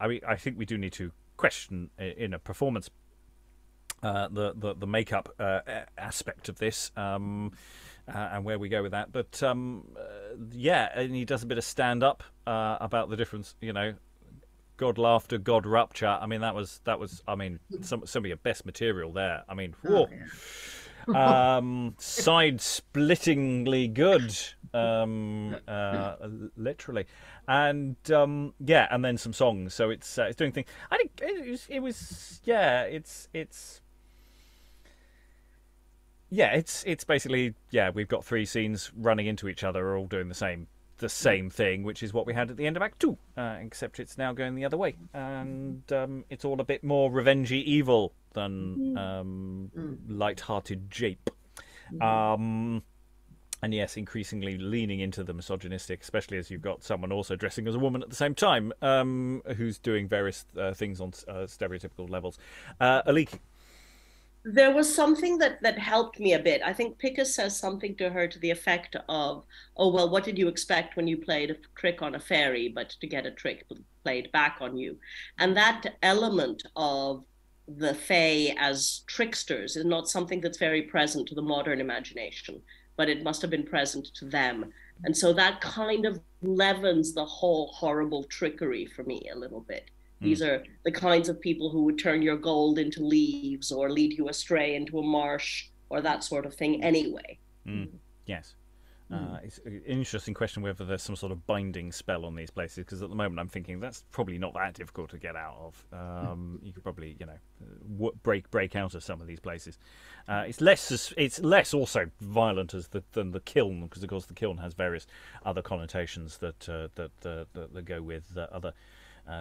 mean, I think we do need to question in a performance the makeup aspect of this, and where we go with that. But yeah, and he does a bit of stand up about the difference, you know, God laughter, God rupture. I mean, that was I mean, some of your best material there. I mean, whoa. Side-splittingly good, literally, and yeah, and then some songs. So it's doing things. I think it was yeah, it's basically, yeah, we've got three scenes running into each other, all doing the same thing, which is what we had at the end of Act 2, except it's now going the other way, and it's all a bit more revengey evil than light-hearted jape. And yes, increasingly leaning into the misogynistic, especially as you've got someone also dressing as a woman at the same time, who's doing various things on stereotypical levels. Aliki. There was something that helped me a bit. I think Picus says something to her to the effect of, oh, well, what did you expect when you played a trick on a fairy, but to get a trick played back on you? And that element of the Fae as tricksters is not something that's very present to the modern imagination, but it must have been present to them. And so that kind of leavens the whole horrible trickery for me a little bit. These are the kinds of people who would turn your gold into leaves or lead you astray into a marsh or that sort of thing anyway. Yes. It's an interesting question whether there's some sort of binding spell on these places, because at the moment I'm thinking that's probably not that difficult to get out of. You could probably, break out of some of these places. It's less also violent than the kiln, because of course the kiln has various other connotations that go with other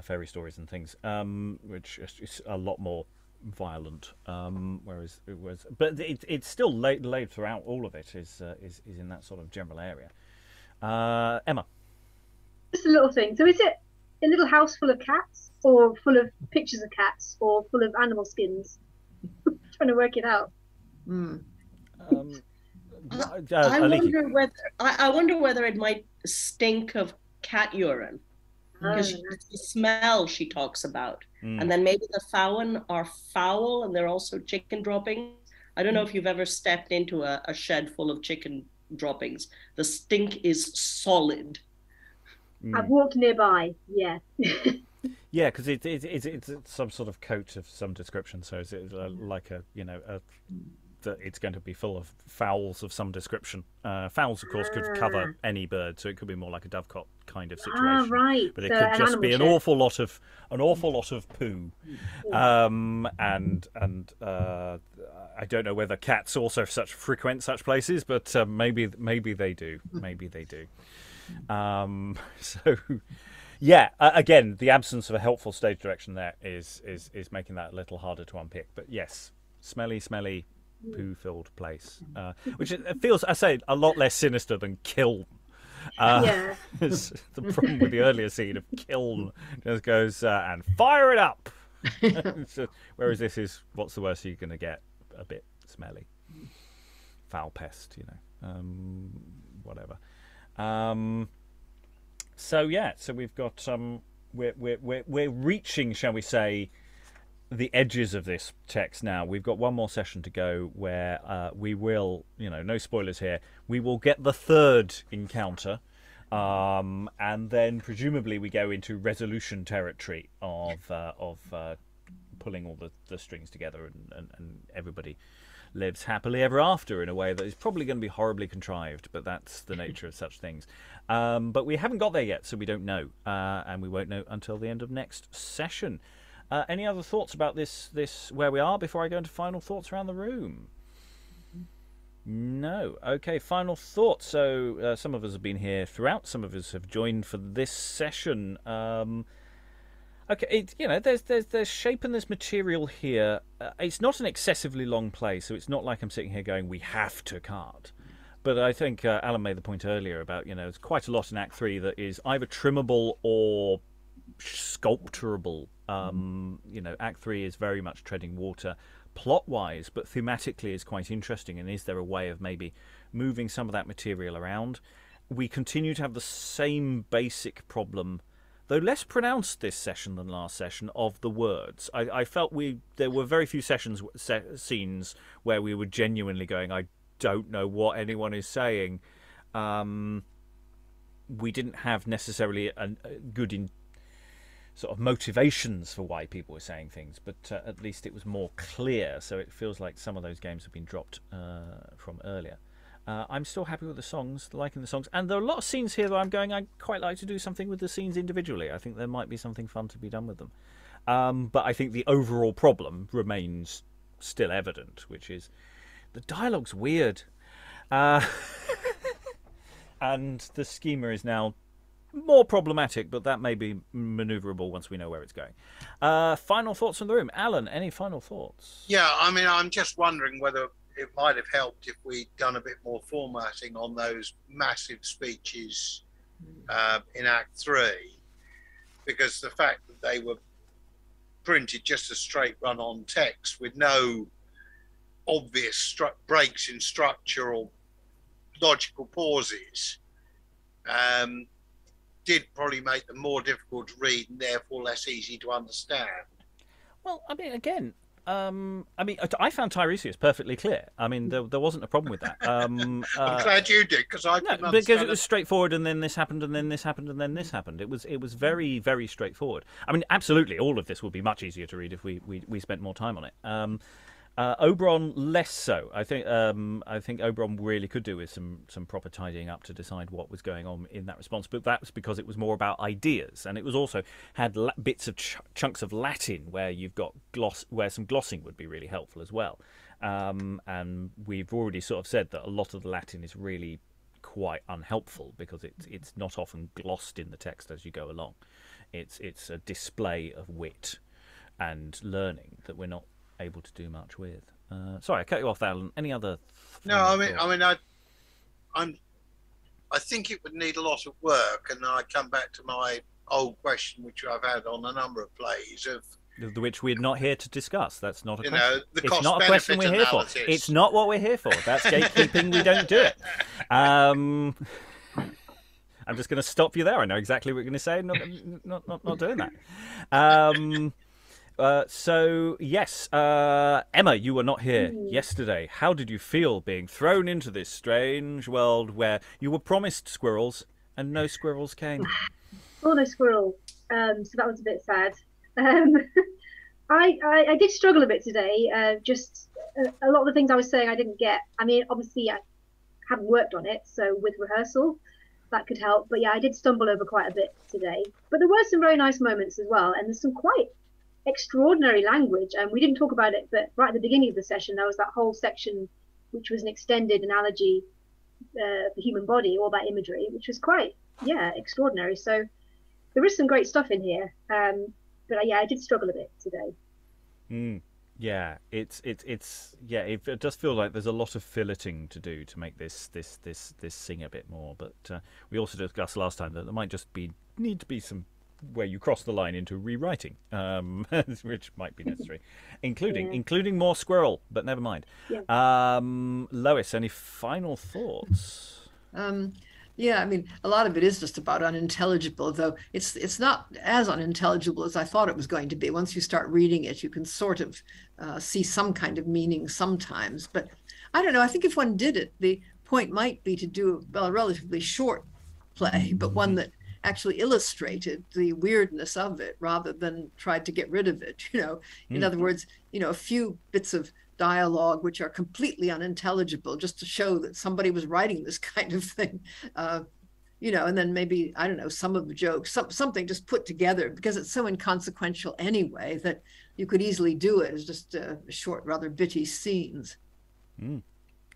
fairy stories and things, which is a lot more violent, whereas it's still laid throughout. All of it is in that sort of general area. Emma, just a little thing. So is it a little house full of cats, or full of pictures of cats, or full of animal skins? Trying to work it out. I wonder whether it might stink of cat urine. Because it's the smell she talks about. And then maybe the Faun are foul, and they're also chicken droppings. I don't know if you've ever stepped into a shed full of chicken droppings. The stink is solid. I've walked nearby, yeah. Yeah, because it's some sort of coat of some description, so it's like that it's going to be full of fowls of some description. Fowls, of course, could cover any bird, so it could be more like a dovecot kind of situation. Right. But it could just be an awful lot of poo. And I don't know whether cats also frequent such places, but maybe they do. Maybe they do. So. Yeah, again, the absence of a helpful stage direction there is making that a little harder to unpick. But yes, smelly, poo-filled place, which it feels, I say, a lot less sinister than kiln. The problem with the earlier scene of kiln just goes and fire it up. Whereas this is, what's the worst you're going to get? A bit smelly, foul pest, whatever. So we've got we're reaching, shall we say, the edges of this text now. We've got one more session to go where we will, no spoilers here, we will get the third encounter, and then presumably we go into resolution territory of pulling all the strings together, and everybody lives happily ever after in a way that is probably going to be horribly contrived, but that's the nature of such things. But we haven't got there yet, so we don't know, and we won't know until the end of next session. Any other thoughts about this where we are before I go into final thoughts around the room? No. Okay, final thoughts. So some of us have been here throughout. Some of us have joined for this session. Okay, there's shape in this material here. It's not an excessively long play, so it's not like I'm sitting here going, we have to card. But I think Alan made the point earlier about, there's quite a lot in Act 3 that is either trimmable or sculpturable. Act 3 is very much treading water plot-wise, but thematically is quite interesting. And is there a way of maybe moving some of that material around? We continue to have the same basic problem, though less pronounced this session than last session, of the words. I felt there were very few scenes where we were genuinely going, I don't know what anyone is saying. We didn't have necessarily a good sort of motivations for why people were saying things, but at least it was more clear. So it feels like some of those games have been dropped from earlier. I'm still happy with the songs, liking the songs, and there are a lot of scenes here that I'm going, I'd quite like to do something with the scenes individually. I think there might be something fun to be done with them. But I think the overall problem remains still evident, which is the dialogue's weird. And the schema is now more problematic, but that may be manoeuvrable once we know where it's going. Final thoughts from the room. Alan, any final thoughts? Yeah, I mean, I'm just wondering whether it might have helped if we'd done a bit more formatting on those massive speeches in Act 3, because the fact that they were printed just a straight run-on text with no obvious breaks in structure or logical pauses did probably make them more difficult to read and therefore less easy to understand. Well, I mean, again, I found Tiresias perfectly clear. I mean, there wasn't a problem with that. I'm glad you did, because I couldn't understand. Because it was straightforward, and then this happened, and then this happened, and then this happened. It was very, very straightforward. I mean, absolutely, all of this would be much easier to read if we spent more time on it. Oberon less so. I think Oberon really could do with some proper tidying up to decide what was going on in that response. But that was because it was more about ideas, and it was also had bits of chunks of Latin where you've got where some glossing would be really helpful as well. And we've already sort of said that a lot of the Latin is really quite unhelpful because it's not often glossed in the text as you go along. It's a display of wit and learning that we're not able to do much with. Sorry, I cut you off, Alan. Any other? No, I think it would need a lot of work, and I come back to my old question, which I've had on a number of plays of. Which we're not here to discuss. That's not a question. The it's not a question we're here for. It's not what we're here for. That's gatekeeping. We don't do it. I'm just going to stop you there. I know exactly what you're going to say. Not doing that. So yes, Emma, you were not here yesterday. How did you feel being thrown into this strange world where you were promised squirrels and no squirrels came? Oh, no squirrel. So that was a bit sad. I did struggle a bit today. Just a lot of the things I was saying I didn't get. I mean, obviously I haven't worked on it, so with rehearsal that could help. But yeah, I did stumble over quite a bit today. But there were some very nice moments as well, and there's some quite extraordinary language. And we didn't talk about it, but right at the beginning of the session, there was that whole section which was an extended analogy for the human body, all that imagery, which was quite extraordinary. So there is some great stuff in here. But yeah, I did struggle a bit today. Yeah, it does feel like there's a lot of filleting to do to make this sing a bit more. But we also discussed last time that there might just need to be some where you cross the line into rewriting, which might be necessary, including more squirrel. But never mind. Yeah. Lois, any final thoughts? Yeah, I mean, a lot of it is just about unintelligible, though it's not as unintelligible as I thought it was going to be. Once you start reading it, you can sort of see some kind of meaning sometimes. But I don't know, I think if one did it, the point might be to do a relatively short play, but one that actually illustrated the weirdness of it rather than tried to get rid of it, In other words, a few bits of dialogue which are completely unintelligible just to show that somebody was writing this kind of thing, and then maybe, I don't know, some of the jokes, something just put together, because it's so inconsequential anyway that you could easily do it as just short, rather bitty scenes.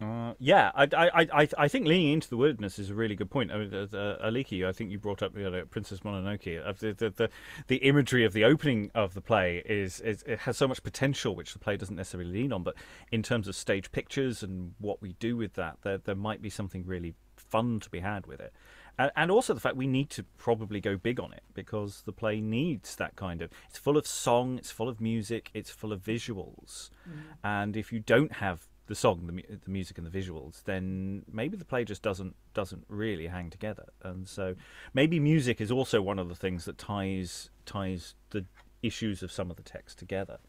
I think leaning into the weirdness is a really good point. I mean, Aliki, I think you brought up Princess Mononoke. The imagery of the opening of the play it has so much potential, which the play doesn't necessarily lean on. But in terms of stage pictures and what we do with that, there might be something really fun to be had with it. And also the fact we need to probably go big on it, because the play needs that kind of... It's full of song, it's full of music, it's full of visuals. And if you don't have the song, the music and the visuals, then maybe the play just doesn't really hang together. And so maybe music is also one of the things that ties the issues of some of the text together.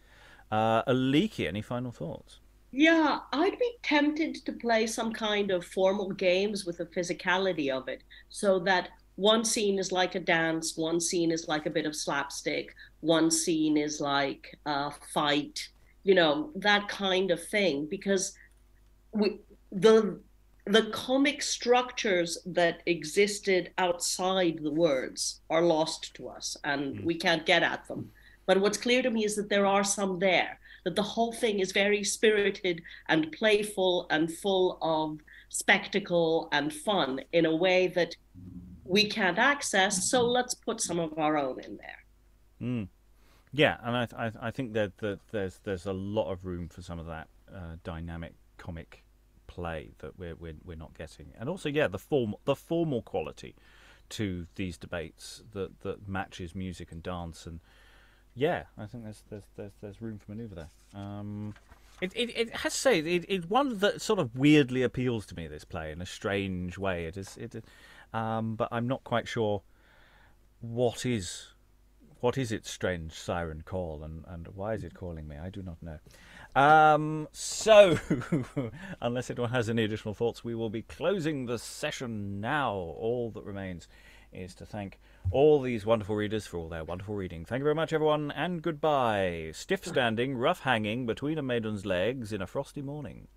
Aliki, any final thoughts? Yeah, I'd be tempted to play some kind of formal games with the physicality of it, so that one scene is like a dance, one scene is like a bit of slapstick, one scene is like a fight, that kind of thing, because the comic structures that existed outside the words are lost to us, and we can't get at them. But what's clear to me is that there are some there, that the whole thing is very spirited and playful and full of spectacle and fun in a way that we can't access, so let's put some of our own in there. Yeah, and I think that there's a lot of room for some of that dynamic comic play that we're not getting, and also the formal quality to these debates that matches music and dance, and I think there's room for manoeuvre there. It has to say it's one that sort of weirdly appeals to me, this play, in a strange way. It is, but I'm not quite sure what is its strange siren call, and why is it calling me? I do not know. So, unless anyone has any additional thoughts, we will be closing the session now. All that remains is to thank all these wonderful readers for all their wonderful reading. Thank you very much, everyone, and goodbye. Stiff standing, rough hanging between a maiden's legs in a frosty morning.